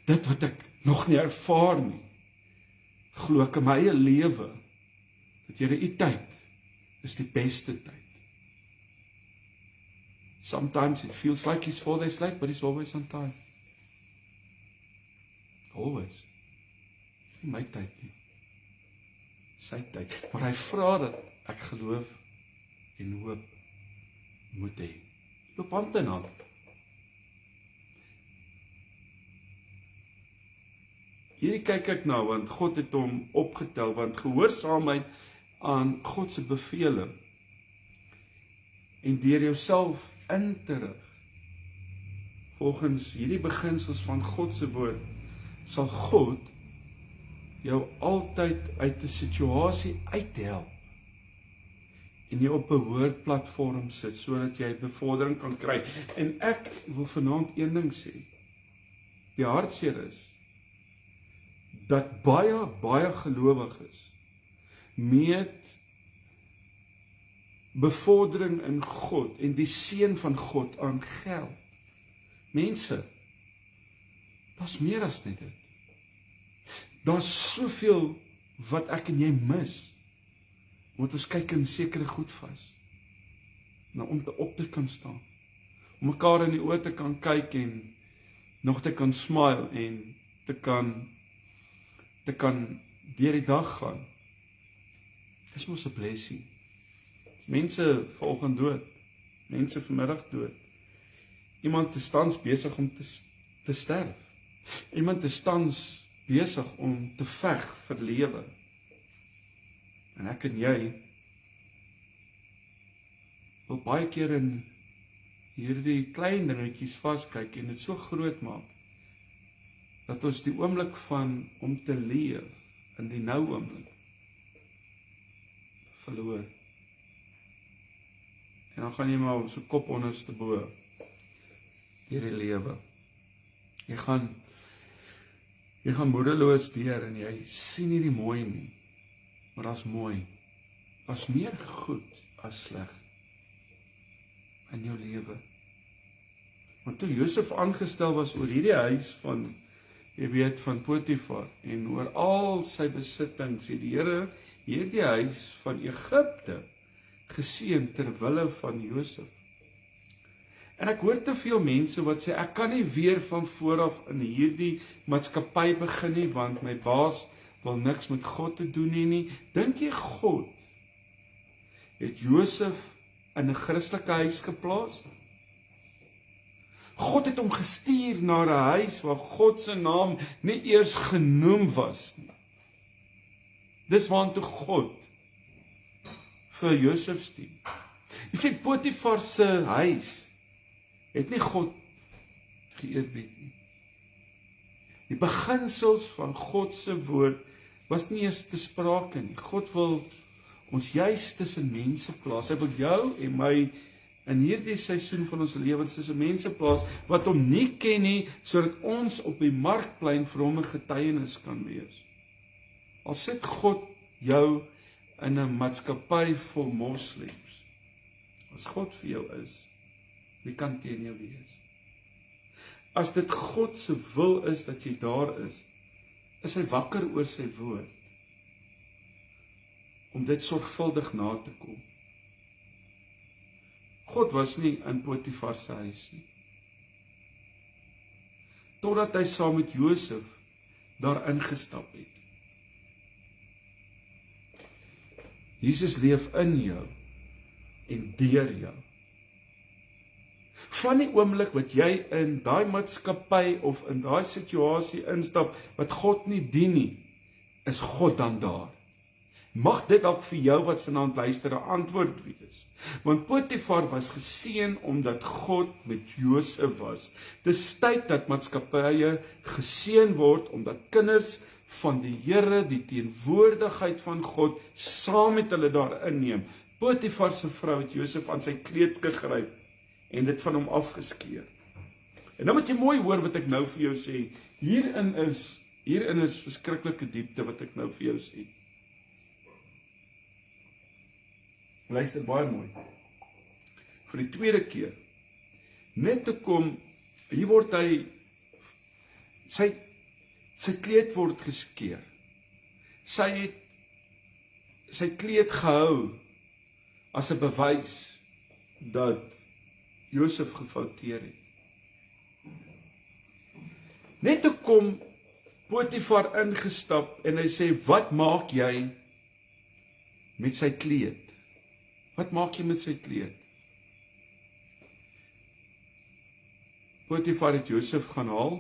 S1: dit wat ek nog nie ervaar nie, glo ek in my eie lewe, dat Here, u tyd is die beste tyd. Sometimes it feels like he's 4 days late, but he's always on time. Always. Nie my tyd nie. Sy tyd. Maar hy vra dat ek geloof en hoop moet hê. Loop hand in hand. Hierdie kyk ek nou, want God het hom opgetel, want gehoorsaamheid aan God se beveling en deur jouself in te rig, volgens hierdie beginsels van God se woord, sal God jou altyd uit 'n situasie uithelp en jy op 'n hoër platform sit, sodat jy bevordering kan kry. En ek wil vanaand een ding sê, die hartseer is, dat baie gelowiges meet bevordering in God en die seën van God aan geld. Mense, daar's meer as net dit. Daar's soveel wat ek en jy mis, moet ons kyk in sekere goed vas, nou om te op te kan staan, om mekaar in die oë te kan kyk en nog te kan smile en te kan deur die dag gaan. Dis mos 'n blessing. Mense vanoggend dood, mense vanmiddag dood. Iemand is tans besig om te sterf. Iemand is tans besig om te veg vir lewe. En ek en jy wil baie keer in hierdie klein dingetjies vaskyk en dit so groot maak, dat ons die oomblik van om te leef in die nou oomblik verloor. En dan gaan jy maar so kop onderste bo deur die lewe. Jy gaan moedeloos deur en jy sien nie die mooi nie. Maar daar's mooi. Daar's meer goed as sleg in jou lewe. Want toe Josef aangestel was oor hierdie huis van, jy weet, van Potifar en oor al sy besittings, het die Here hierdie huis van Egipte geseën ter wille van Josef. En ek hoor te veel mense wat sê, ek kan nie weer van vooraf in hierdie maatskappy begin nie, want my baas wil niks met God te doen nie. Dink jy God het Josef in 'n Christelike huis geplaas? God het hom gestuur na 'n huis waar God se naam nie eers genoem was nie. Dis waantoe God vir Josef stuur. Jy sê Potifar se huis het nie God geëerbied nie. Die beginsels van God se woord was nie eers te sprake nie. God wil ons juis tussen mense plaas. Hy wil jou en my in hierdie seisoen van ons lewens tussen mense plaas wat hom nie ken nie, sodat ons op die markplein vir hom 'n getuienis kan wees. Al sit God jou in 'n maatskappy vol moslems, as God vir jou is, wie kan teen jou wees? As dit God se wil is dat jy daar is hy wakker oor sy woord, om dit sorgvuldig na te kom. God was nie in Potifar se huis nie, totdat hy saam met Josef daar ingestap het. Jesus leef in jou en deur jou. Van die oomblik wat jy in daai maatskappy of in daai situasie instap wat God nie dien nie, is God dan daar. Mag dit dalk vir jou wat vanaand luister 'n antwoord wees. Want Potifar was geseën omdat God met Josef was. Dis tyd dat maatskappye geseën word omdat kinders van die Here die teenwoordigheid van God saam met hulle daar inneem. Potifar se vrou het Josef aan sy kleed gegryp en dit van hom afgeskeer. En nou moet jy mooi hoor wat ek nou vir jou sê. Hierin is verskriklike diepte wat ek nou vir jou sê. Luister baie mooi. Vir die tweede keer. Net te kom, hier word hy, sy kleed word geskeer. Sy het sy kleed gehou as 'n bewys dat Josef gefouteer het. Net te kom Potifar ingestap en hy sê, wat maak jy met sy kleed? Wat maak jy met sy kleed? Potifar het Josef gaan haal,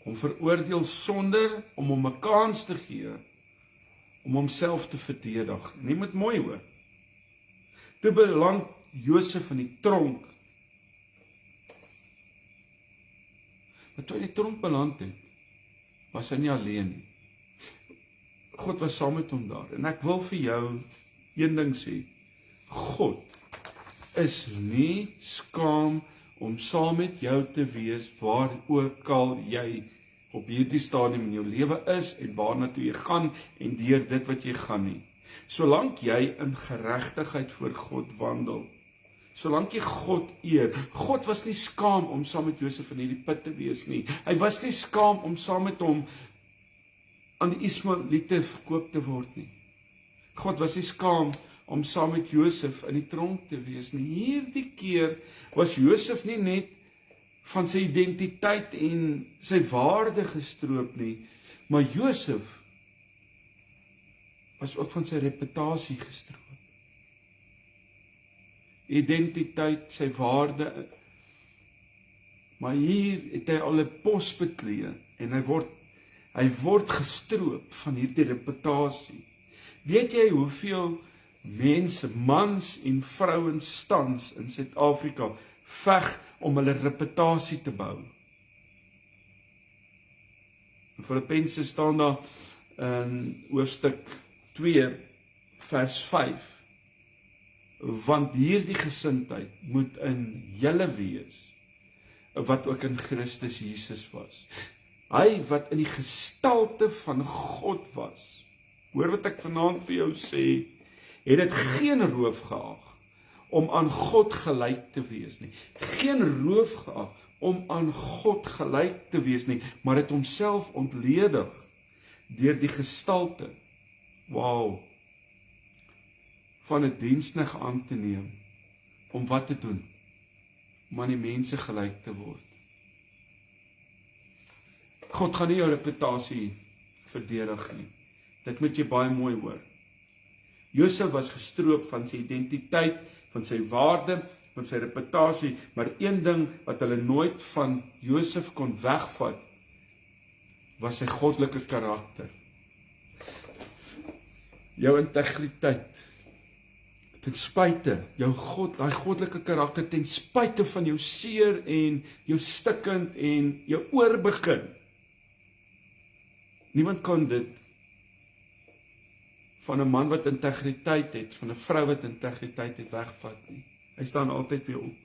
S1: hom veroordeel sonder om hom 'n kans te gee, om homself te verdedig. En jy moet mooi hoor. Toe beland Josef in die tronk. Maar toe hy die tronk beland het, was hy nie alleen nie. God was saam met hom daar. En ek wil vir jou een ding sê. God is nie skaam om saam met jou te wees waar ook al jy op hierdie stadium in jou lewe is en waarna toe jy gaan en deur dit wat jy gaan nie. Solank jy in geregtigheid voor God wandel, solank jy God eer. God was nie skaam om saam met Josef in hierdie put te wees nie. Hy was nie skaam om saam met hom aan die Ismaeliete verkoop te word nie. God was nie skaam om saam met Josef in die tronk te wees nie. Hierdie keer was Josef nie net van sy identiteit en sy waarde gestroop nie, maar Josef was ook van sy reputasie gestroop. Identiteit, sy waarde, maar hier het hy al 'n pos beklee en hy word gestroop van hierdie reputasie. Weet jy hoeveel mense, mans en vrouens tans in Suid-Afrika veg om hulle reputasie te bou? In Filippense staan daar in hoofstuk 2 vers 5, want hierdie gesindheid moet in julle wees, wat ook in Christus Jesus was. Hy wat in die gestalte van God was, hoor wat ek vanaand vir jou sê, het dit geen roof geag om aan God gelyk te wees nie. Geen roof geag om aan God gelyk te wees nie, maar het homself ontledig deur die gestalte, van 'n diensknegt aan te neem, om wat te doen? Om aan die mense gelyk te word. God gaan nie jou reputasie verdedig nie. Dit moet jy baie mooi hoor. Josef was gestroop van sy identiteit, van sy waarde, van sy reputasie, maar een ding wat hulle nooit van Josef kon wegvat, was sy goddelike karakter. Jou integriteit, ten spyte, daai goddelike karakter, ten spyte van jou seer en jou stikkend en jou oorbegin. Niemand kan dit van 'n man wat integriteit het, van 'n vrou wat integriteit het, wegvat nie. Hy staan altyd weer op.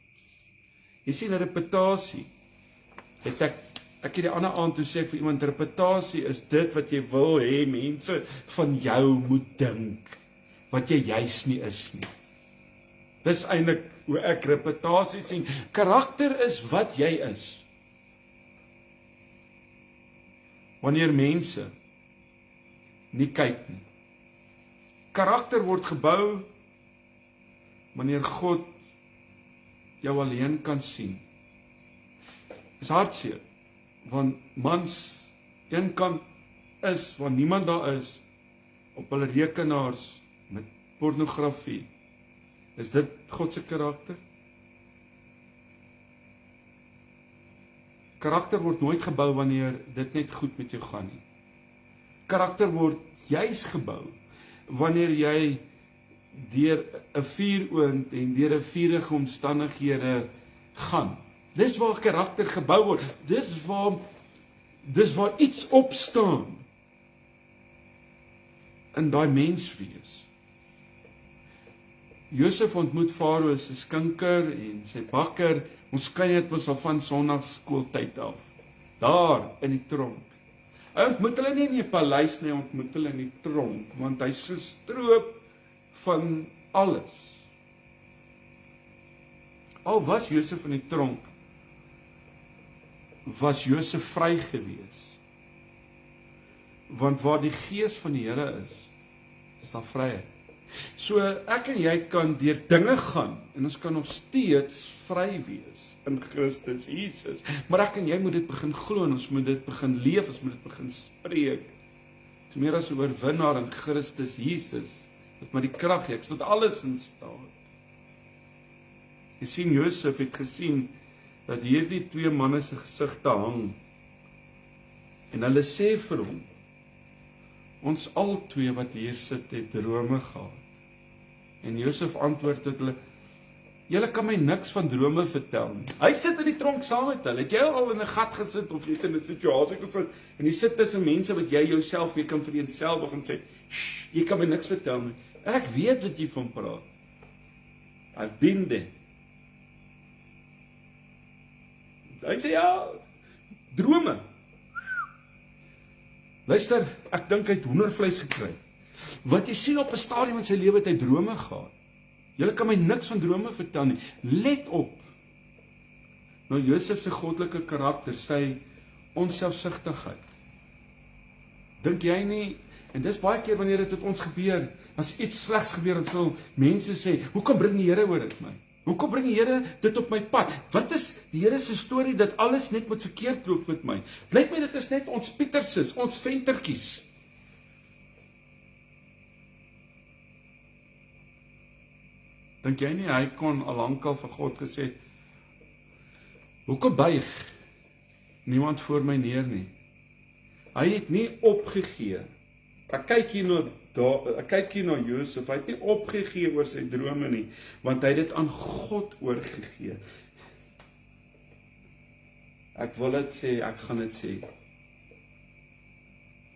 S1: Jy sien, 'n reputasie. Het ek het die ander aand toe sê vir iemand, reputasie is dit wat jy wil hê mense van jou moet dink, wat jy juis nie is nie. Dis eintlik hoe ek reputasie sien. Karakter is wat jy is. Wanneer mense nie kyk nie. Karakter word gebou wanneer God jou alleen kan sien. Dis hartseer, want mans een kant is, want niemand daar is, op hulle rekenaars met pornografie. Is dit God se karakter? Karakter word nooit gebou wanneer dit net goed met jou gaan nie. Karakter word juis gebou wanneer jy deur 'n vuuroond en deur 'n vuurige omstandighede gaan. Dis waar karakter gebou word. Dis waar iets opstaan in daai menswees. Josef ontmoet Farao se skinker en sy bakker. Ons ken dit mos al van Sondagskooltyd af. Daar in die tronk. Hy ontmoet hulle nie in die paleis nie, ontmoet hulle in die tronk, want hy's gestroop van alles. Al was Josef in die tronk, was Josef vry gewees. Want waar die gees van die Here is daar vryheid. So ek en jy kan deur dinge gaan en ons kan nog steeds vry wees in Christus Jesus. Maar ek en jy moet dit begin glo en ons moet dit begin leef, ons moet dit begin spreek. Ons meer as 'n oorwinnaar in Christus Jesus. Met my die krag gee, ek is tot alles in staat. Jy sien, Josef het gesien dat hierdie twee manne se gesigte hang. En hulle sê vir hom, ons al twee wat hier sit het drome gehad. En Josef antwoord tot hulle, julle kan my niks van drome vertel nie. Hy sit in die tronk saam met hulle. Het jy al in 'n gat gesit of jy het in 'n situasie gesit en jy sit tussen mense wat jy jouself mee kan vereenselwig en sê, jy kan my niks vertel nie. Ek weet wat jy van praat. I've been there. Hy sê ja, drome. Luister, ek dink hy het hoendervleis gekry. Wat jy sien op 'n stadium in sy lewe het hy drome gehad. Julle kan my niks van drome vertel nie. Let op. Nou Josef se goddelike karakter, sy onselfsugtigheid. Dink jy nie, en dis baie keer wanneer dit met ons gebeur, as iets slegs gebeur, dan sal mense sê, hoekom bring die Here oor dit my? Hoekom bring die Here dit op my pad? Wat is die Here se storie dat alles net moet verkeerd loop met my? Lyk my dit is net ons Pieterses, ons ventertjies. Dink jy nie, hy kon al lankal vir God gesê, hoekom buig niemand voor my neer nie? Hy het nie opgegee. Ek kyk hier na Josef, hy het nie opgegee oor sy drome nie, want hy het dit aan God oorgegee. Ek wil dit sê, ek gaan dit sê.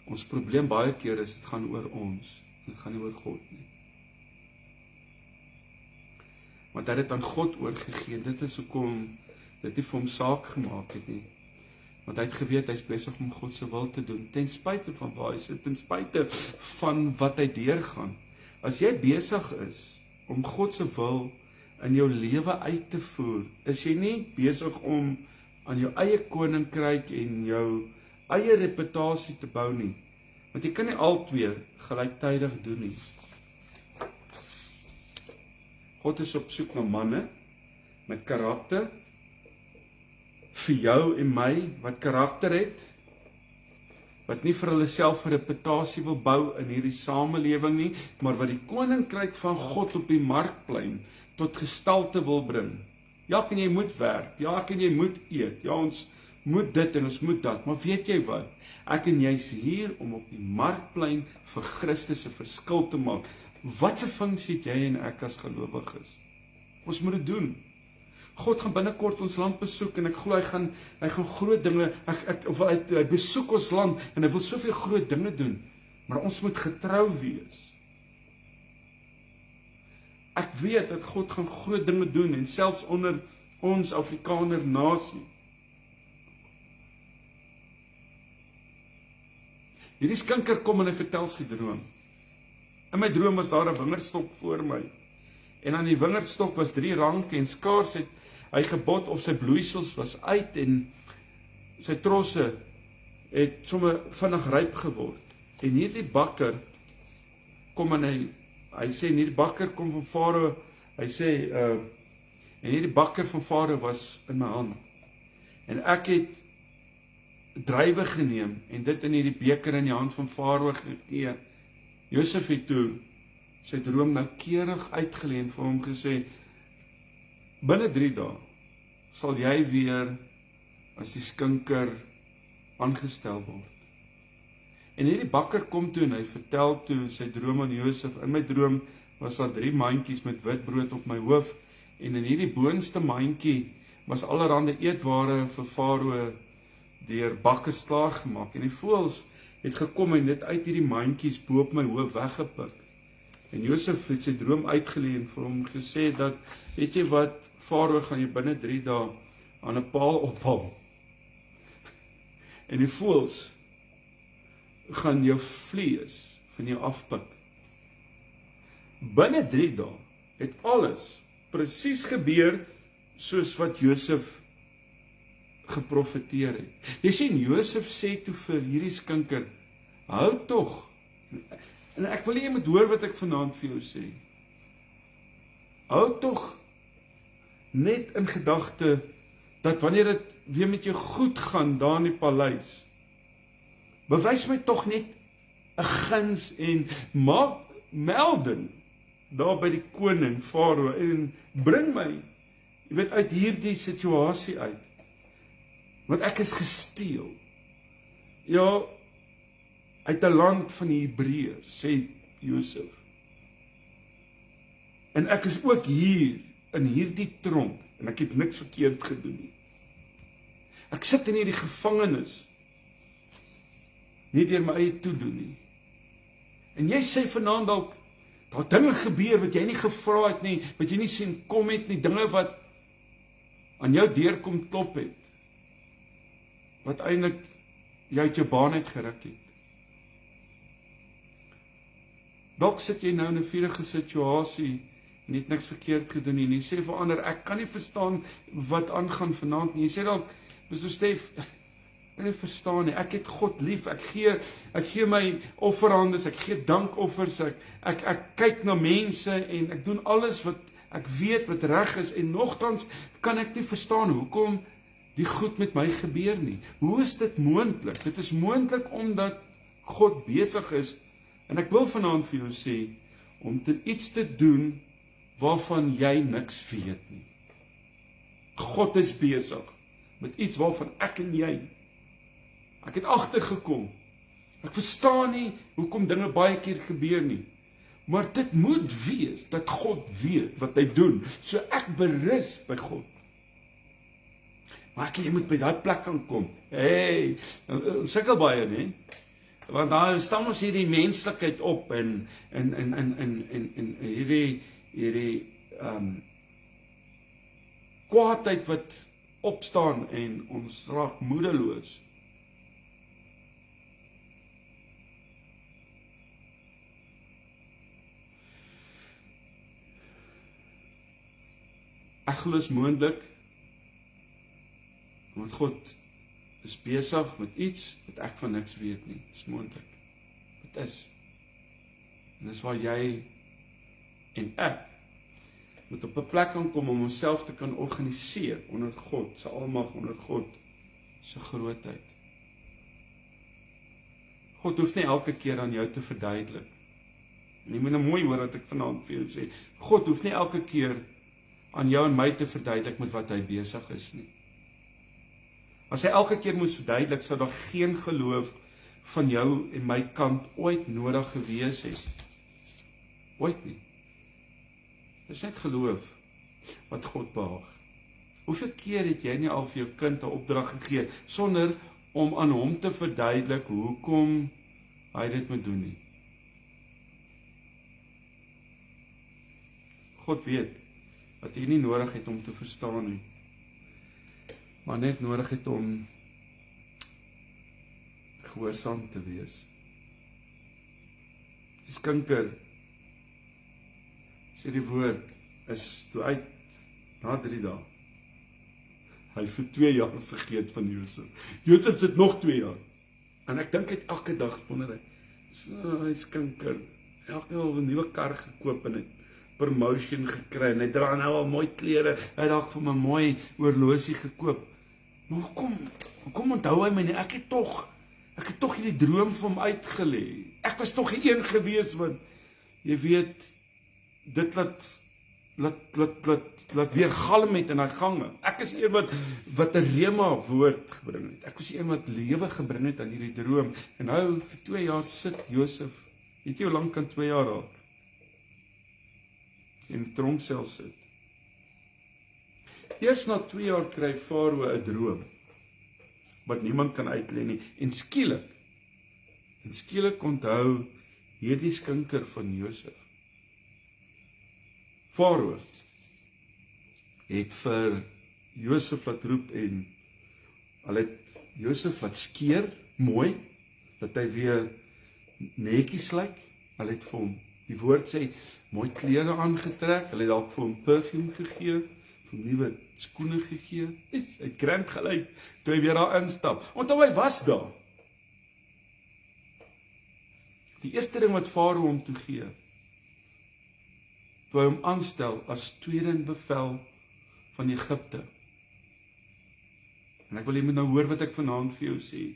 S1: Ons probleem baie keer is, dit gaan oor ons, dit gaan nie oor God nie. Want hy het dit aan God oorgegee, dit is hoekom dit nie vir hom saak gemaak het nie. Want hy het geweet, hy is besig om God se wil te doen, ten spyte van waar hy sit, ten spyte van wat hy deurgaan. As jy besig is om God se wil in jou lewe uit te voer, is jy nie besig om aan jou eie koninkryk en jou eie reputasie te bou nie. Want jy kan nie albei gelyktydig doen nie. God is op soek na manne met karakter, vir jou en my, wat karakter het, wat nie vir hulle self 'n reputasie wil bou in hierdie samelewing nie, maar wat die koninkryk van God op die markplein tot gestalte wil bring. Ja, en jy moet werk, ja, en jy moet eet, ja, ons moet dit en ons moet dat, maar weet jy wat? Ek en jy is hier om op die markplein vir Christus 'n verskil te maak. Wat 'n funksie het jy en ek as gelowiges? Ons moet dit doen. God gaan binnekort ons land besoek en ek glo hy gaan groot dinge, hy besoek ons land en hy wil soveel groot dinge doen, maar ons moet getrou wees. Ek weet dat God gaan groot dinge doen en selfs onder ons Afrikaner nasie. Hierdie skinker kom en hy vertel sy droom. In my droom was daar 'n wingerdstok voor my. En aan die wingerdstok was 3 ranke en skaars het hy gebot of sy bloeisels was uit en sy trosse het sommer vinnig ryp geword. En hierdie bakker kom en hy sê, en hierdie bakker kom van Farao, hy sê, en hierdie bakker van Farao was in my hand. En ek het druiwe geneem en dit in hierdie beker in die hand van Farao gegee. Josef het toe sy droom noukeurig uitgeleen vir hom gesê, binne 3 dae sal jy weer as die skinker aangestel word. En hierdie bakker kom toe en hy vertel toe sy droom aan Josef. In my droom was daar 3 mandjies met wit brood op my hoof en in hierdie boonste mandjie was allerhande eetware vir Farao deur bakkers klaar gemaak. En die voëls het gekom en dit uit hierdie mandjies bo op my hoof weggepik. En Josef het sy droom uitgeleen vir hom gesê dat, weet jy wat, Farao gaan jy binne 3 dae aan 'n paal ophang. En die voëls gaan jou vlees van jou afpik. Binne 3 dae het alles presies gebeur soos wat Josef geprofeteer het. Jy sien, Josef sê toe vir hierdie skinker, hou tog, en ek wil nie jy moet hoor wat ek vanaand vir jou sê, hou tog net in gedagte, dat wanneer dit weer met jou goed gaan daar in die paleis, bewys my tog net 'n guns en maak melding daar by die koning Farao en bring my, jy weet, uit hierdie situasie uit. Want ek is gesteel. Ja, uit 'n land van die Hebreërs, sê Josef. En ek is ook hier in hierdie tronk en ek het niks verkeerd gedoen nie. Ek sit in hierdie gevangenis nie deur my eie toedoen nie. En jy sê vanaand dalk, daar dinge gebeur wat jy nie gevra het nie, wat jy nie sien kom het nie, dinge wat aan jou deur kom klop het, wat eintlik jy uit jou baan uit geruk het. Dalk sit jy nou in 'n vurige situasie en het niks verkeerd gedoen nie. En jy sê vir ander, ek kan nie verstaan wat aangaan vanaand nie. Jy sê dalk, Mr. Stef, ek kan nie verstaan nie. Ek het God lief. Ek gee my offerhandes, ek gee dankoffers, ek kyk na mense en ek doen alles wat ek weet wat reg is en nogtans kan ek nie verstaan hoekom die goed met my gebeur nie. Hoe is dit moontlik? Dit is moontlik omdat God besig is, en ek wil vanaand vir jou sê, om iets te doen waarvan jy niks weet nie. God is besig met iets waarvan ek en jy, ek het agtergekom. Ek verstaan nie hoekom dinge baie keer gebeur nie. Maar dit moet wees dat God weet wat hy doen. So ek berus by God. Maar jy moet by daai plek kan kom. Hey, sukkel baie, nee. Want daar staan ons hierdie menslikheid op en hierdie kwaadheid wat opstaan en ons raak moedeloos. Ek glo is moontlik, want God is besig met iets wat ek van niks weet nie. Dit is moontlik. Dit is. En dis waar jy en ek moet op 'n plek kan kom om onsself te kan organiseer onder God se almag, onder God se grootheid. God hoef nie elke keer aan jou te verduidelik. En jy moet nou mooi hoor wat ek vanaand vir jou sê. God hoef nie elke keer aan jou en my te verduidelik met wat hy besig is nie. As hy elke keer moes verduidelik, sou daar geen geloof van jou en my kant ooit nodig gewees het. Ooit nie. Dit is net geloof wat God behaag. Hoeveel keer het jy nie al vir jou kind 'n opdrag gegee sonder om aan hom te verduidelik hoekom hy dit moet doen nie? God weet dat jy nie nodig het om te verstaan nie, maar net nodig het om gehoorsaam te wees. Die skinker, sê die woord, is toe uit na 3 dae. Hy vir 2 jaar vergeet van Josef. Josef sit nog 2 jaar. En ek dink hy het elke dag wonder hy, so hy skinker, elke dag 'n nuwe kar gekoop en het promotion gekry en hy dra nou al mooi klere, hy het dalk vir my mooi oorlosie gekoop. Maar hoekom onthou hy my nie? Ek het tog hierdie droom vir hom uitgelê. Ek was tog die een gewees wat, jy weet, dit laat weer galm het in hy gange. Ek is een wat 'n rema woord gebring het. Ek was een wat lewe gebring het aan hierdie droom. En nou vir 2 jaar sit Josef, weet jy hoe lank kan 2 jaar raak? In die tronksel sit. Eers na 2 jaar kry Farao 'n droom wat niemand kan uitlê nie. En skielik onthou hierdie skinker van Josef. Farao het vir Josef laat roep en hulle het Josef laat skeer, mooi, dat hy weer netjies lyk. Hulle het vir hom, die woord sê, mooi klere aangetrek, hulle het dalk vir hom perfume gegee, vir hom nuwe skoene gegee. Hy het krank gelyk toe hy weer daar instap. Onthou hy was daar. Die eerste ding wat Farao hom toe gee, toe hy hom aanstel as tweede in bevel van Egipte. En ek wil jy moet nou hoor wat ek vanaand vir jou sê.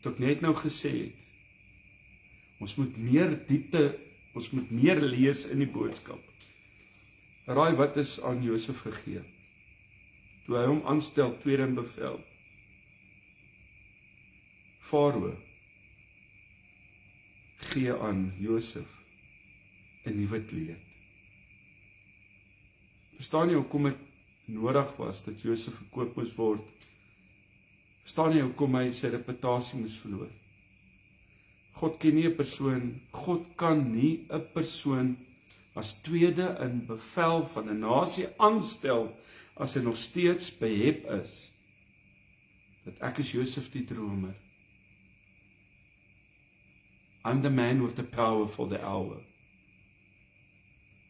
S1: Tot ek net nou gesê het, ons moet meer diepte, ons moet meer lees in die boodskap. Raai wat is aan Josef gegee, toe hy hom aanstel tweede in bevel. Farao gee aan Josef 'n nuwe kleed. Verstaan jy hoekom dit nodig was dat Josef verkoop moes word? Verstaan jy hoekom hy sy reputasie moes verloor? God kan nie 'n persoon as tweede in bevel van 'n nasie aanstel as hy nog steeds behep is dat ek is Josef die dromer. I'm the man with the power for the hour.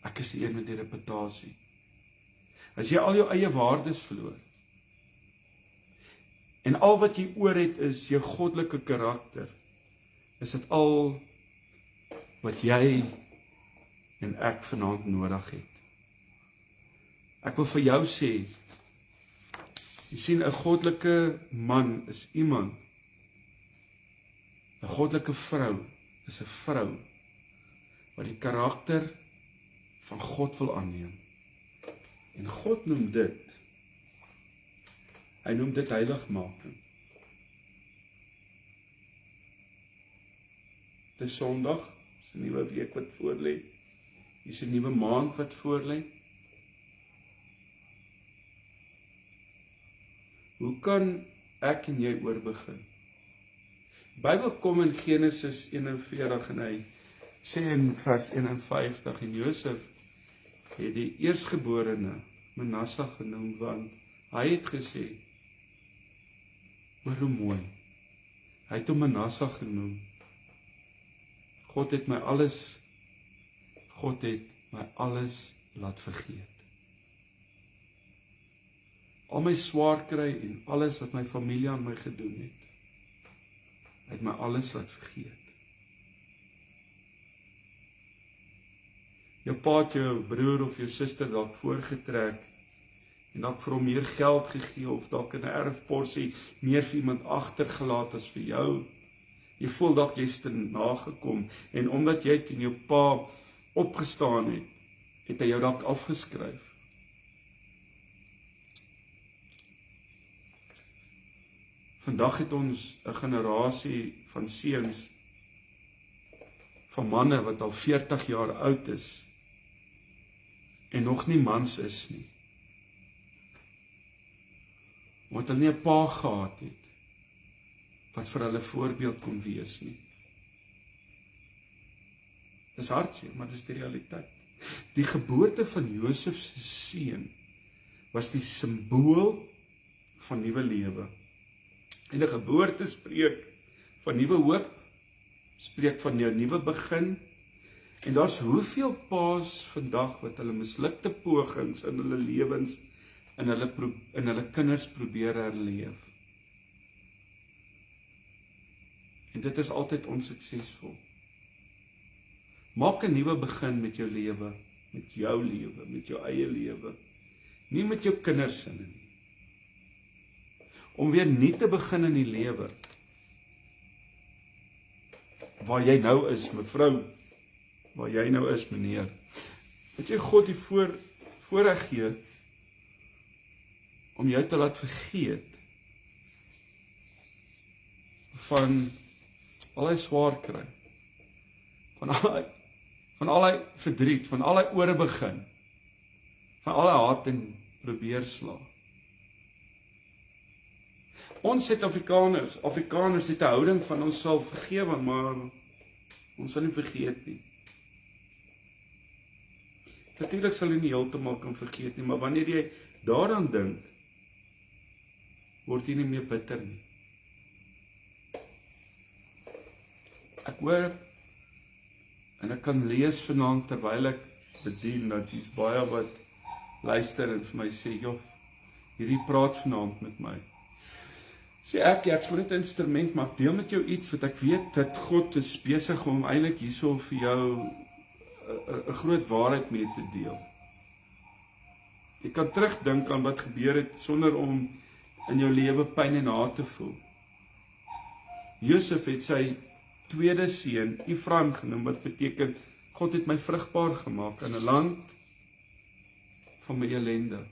S1: Ek is die een met die reputasie. As jy al jou eie waardes verloor, en al wat jy oor het is jou goddelike karakter, is dit al wat jy en ek vanaand nodig het. Ek wil vir jou sê, jy sien, 'n goddelike man is iemand, 'n goddelike vrou is 'n vrou wat die karakter van God wil aanneem. En God noem dit, hy noem dit heiligmaking. Dit is Sondag, dis 'n nuwe week wat voorlê. Dis 'n nuwe maand wat voorlê. Hoe kan ek en jy oorbegin? Die Bybel kom in Genesis 41 en hy sê in vers 51, en Josef het die eerstgeborene Manasse genoem, want hy het gesê, maar hoe mooi, hy het hom Manasse genoem. God het my alles laat vergeet. Al my swaar kry en alles wat my familie aan my gedoen het, hy het my alles laat vergeet. Jou pa het jou broer of jou suster dalk voorgetrek en dalk vir hom meer geld gegee of dalk in 'n erfporsie meer vir iemand agtergelaat as vir jou. Jy voel dalk jy's te nagekom en omdat jy teen jou pa opgestaan het, het hy jou dalk afgeskryf. Vandag het ons 'n generasie van seuns, van manne wat al 40 jaar oud is en nog nie mans is nie. Omdat hulle nie 'n pa gehad het wat vir hulle voorbeeld kon wees nie. Dis hartseer, maar dis die realiteit. Die geboorte van Josef se seun was die simbool van nuwe lewe. En 'n geboorte spreek van nuwe hoop, spreek van 'n nuwe begin. En daar's hoeveel paas vandag wat hulle mislukte pogings in hulle lewens in hulle kinders probeer herleef. En dit is altyd onsuksesvol. Maak 'n nuwe begin met jou lewe, met jou eie lewe, nie met jou kinders se nie. Om weer nie te begin in die lewe waar jy nou is, mevrou, waar jy nou is, meneer. Het jy God die voorreg gee om jou te laat vergeet van al die swaar kry, van al die verdriet, van al die oorbegin, van al die haat en probeersla. Ons Afrikaners het 'n houding van ons sal vergewe, maar ons sal nie vergeet nie. Natuurlik sal jy nie heeltemal kan vergeet nie, maar wanneer jy daaraan dink, word jy nie meer bitter nie. Ek hoor, en ek kan lees vanaand terwyl ek bedien, dat hier's baie wat luister en vir my sê, joh, hierdie praat vanaand met my. Sê ek wil net 'n instrument, maar ek deel met jou iets wat ek weet dat God is besig om eintlik hierso vir jou 'n groot waarheid mee te deel. Jy kan terugdink aan wat gebeur het sonder om in jou lewe pyn en haat te voel. Josef het sy tweede seun Ephraim genoem, wat beteken God het my vrugbaar gemaak in 'n land van my ellende.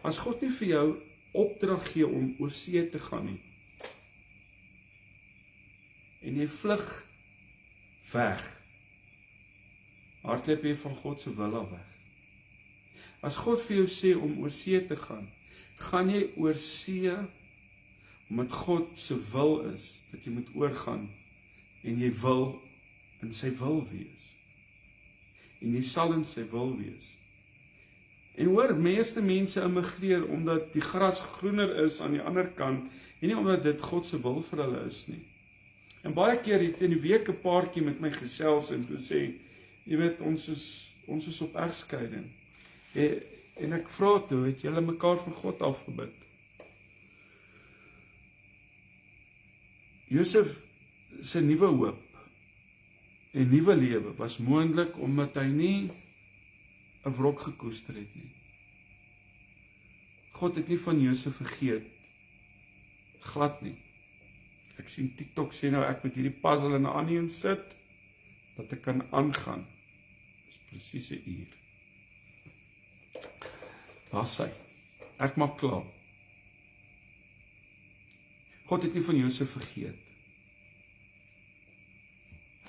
S1: As God nie vir jou opdrag gee om oor see te gaan nie, en jy vlug weg, hardloop jy van God se wil af weg. As God vir jou sê om oor see te gaan jy oor see omdat God se wil is dat jy moet oorgaan en jy wil in sy wil wees. En jy sal in sy wil wees. En hoor, meeste mense immigreer omdat die gras groener is aan die ander kant en nie omdat dit God se wil vir hulle is nie. En baie keer het in die week 'n paartjie met my gesels en gesê, jy weet, ons is op egskeiding. En ek vra toe, het julle mekaar van God afgebid? Josef se nuwe hoop en nuwe lewe was moontlik omdat hy nie 'n wrok gekoester het nie. God het nie van Josef vergeet, glad nie. Ek sien TikTok sê nou ek moet hierdie puzzle in 'n ander een sit, dat ek kan aangaan. Dis presies 'n uur. Daar sê, ek maak klaar. God het nie van Josef vergeet.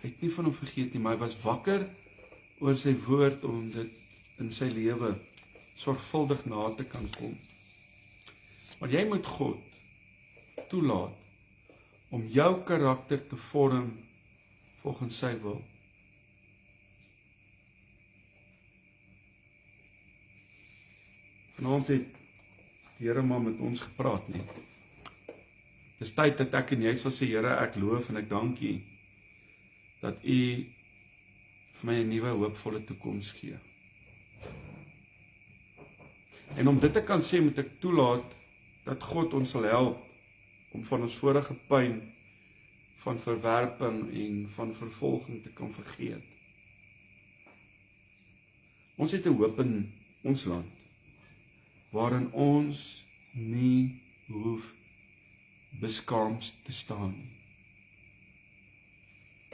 S1: Hy het nie van hom vergeet nie, maar hy was wakker oor sy woord om dit in sy lewe sorgvuldig na te kan kom. Maar jy moet God toelaat om jou karakter te vorm volgens sy wil. Vanaand het die Here maar met ons gepraat, nie? Dis tyd dat ek en jy sal sê, Here, ek loof en ek dank U dat U vir my 'n nuwe hoopvolle toekoms gee. En om dit te kan sê, moet ek toelaat dat God ons sal help om van ons vorige pyn, van verwerping en van vervolging te kan vergeet. Ons het 'n hoop in ons land, waarin ons nie hoef beskaamd te staan nie.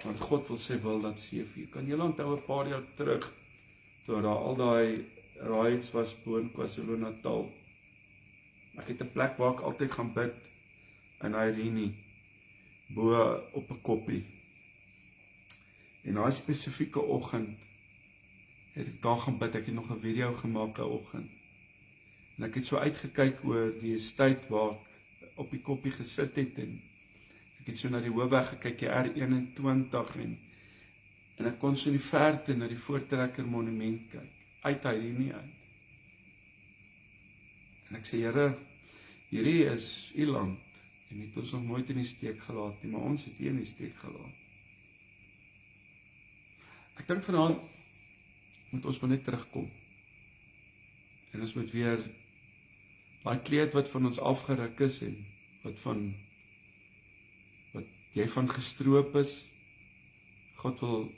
S1: Want God wil sy wil laat seëvier. Kan julle onthou 'n paar jaar terug, toe daar al daai riots was bo in KwaZulu-Natal. Ek het 'n plek waar ek altyd gaan bid in Irene, bo op 'n koppie. En daai spesifieke oggend het ek daar gaan bid. Ek het nog 'n video gemaak 'n oggend. En ek het so uitgekyk oor die estate waar ek op die koppie gesit het en ek het so na die hoofweg gekyk, die R21 En ek kon so in die verte na die Voortrekker monument kyk, uit hierdie uit. En ek sê, Here, hierdie is u land, en het ons nog nooit in die steek gelaat nie, maar ons het u in die steek gelaat. Ek dink vanaand moet ons maar net terugkom. En ons moet weer daai kleed wat van ons afgeruk is en wat jy van gestroop is, God wil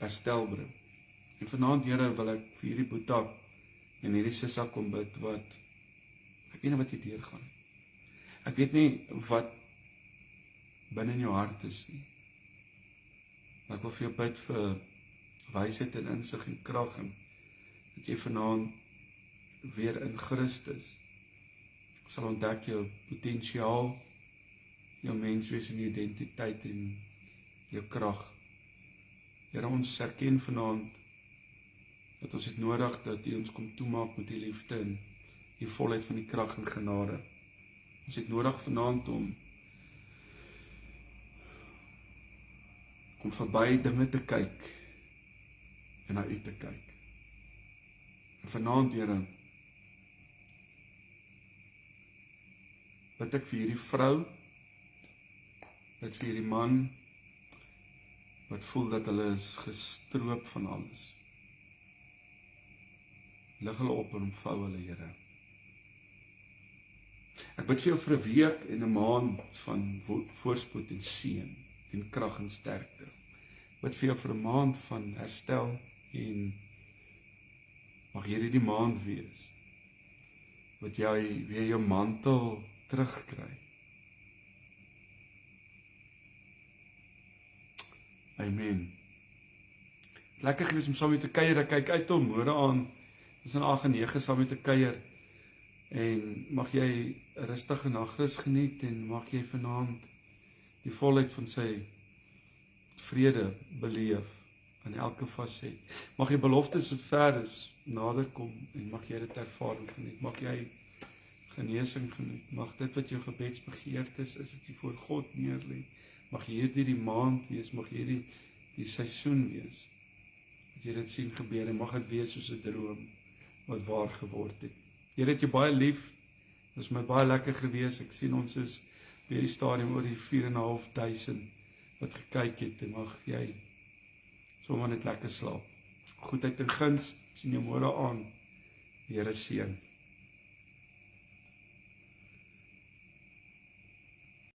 S1: herstel bring. En vanaand, Here, wil ek vir hierdie Boeta en hierdie Sissa kom bid wat ek weet nie wat jy deurgaan. Ek weet nie wat binne in jou hart is nie. Maar ek wil vir jou bid vir wysheid en insig en krag en dat jy vanaand weer in Christus sal ontdek jou potensiaal, jou menswees en identiteit en jou krag. Here, ons erken vanaand dat ons het nodig dat U ons kom toemaak met die liefde en die volheid van die krag en genade. Ons het nodig vanaand om verby dinge te kyk en na U te kyk. En vanaand, Here, bid ek vir hierdie vrou, bid vir hierdie man, wat voel dat hulle is gestroop van alles. Lig hulle op en omvou hulle, Here. Ek bid vir jou vir 'n week en 'n maand van voorspoed en seën en krag en sterkte. Ek bid vir jou vir 'n maand van herstel en mag hierdie die maand wees wat jy weer jou mantel terugkry. Amen. Lekker gewees om saam met te kuier. Ek kyk uit om môre aan tussen 8 en 9 saam met te kuier. En mag jy 'n rustige nagrus geniet en mag jy vanaand die volheid van sy vrede beleef in elke faset. Mag jy beloftes wat ver is nader kom en mag jy dit ervaar en geniet. Mag jy genesing geniet. Mag dit wat jou gebedsbegeertes is wat jy voor God neerlê, mag hierdie die maand wees, mag hierdie die seisoen wees. Dat jy dit sien gebeur en mag dit wees soos 'n droom wat waar geword het. Here, het jy baie lief. Dit is my baie lekker gewees. Ek sien ons is by die stadium oor die 4.500 wat gekyk het en mag jy sommer net lekker slaap. Goedheid en guns, sien jou môre aan. Die Here seën.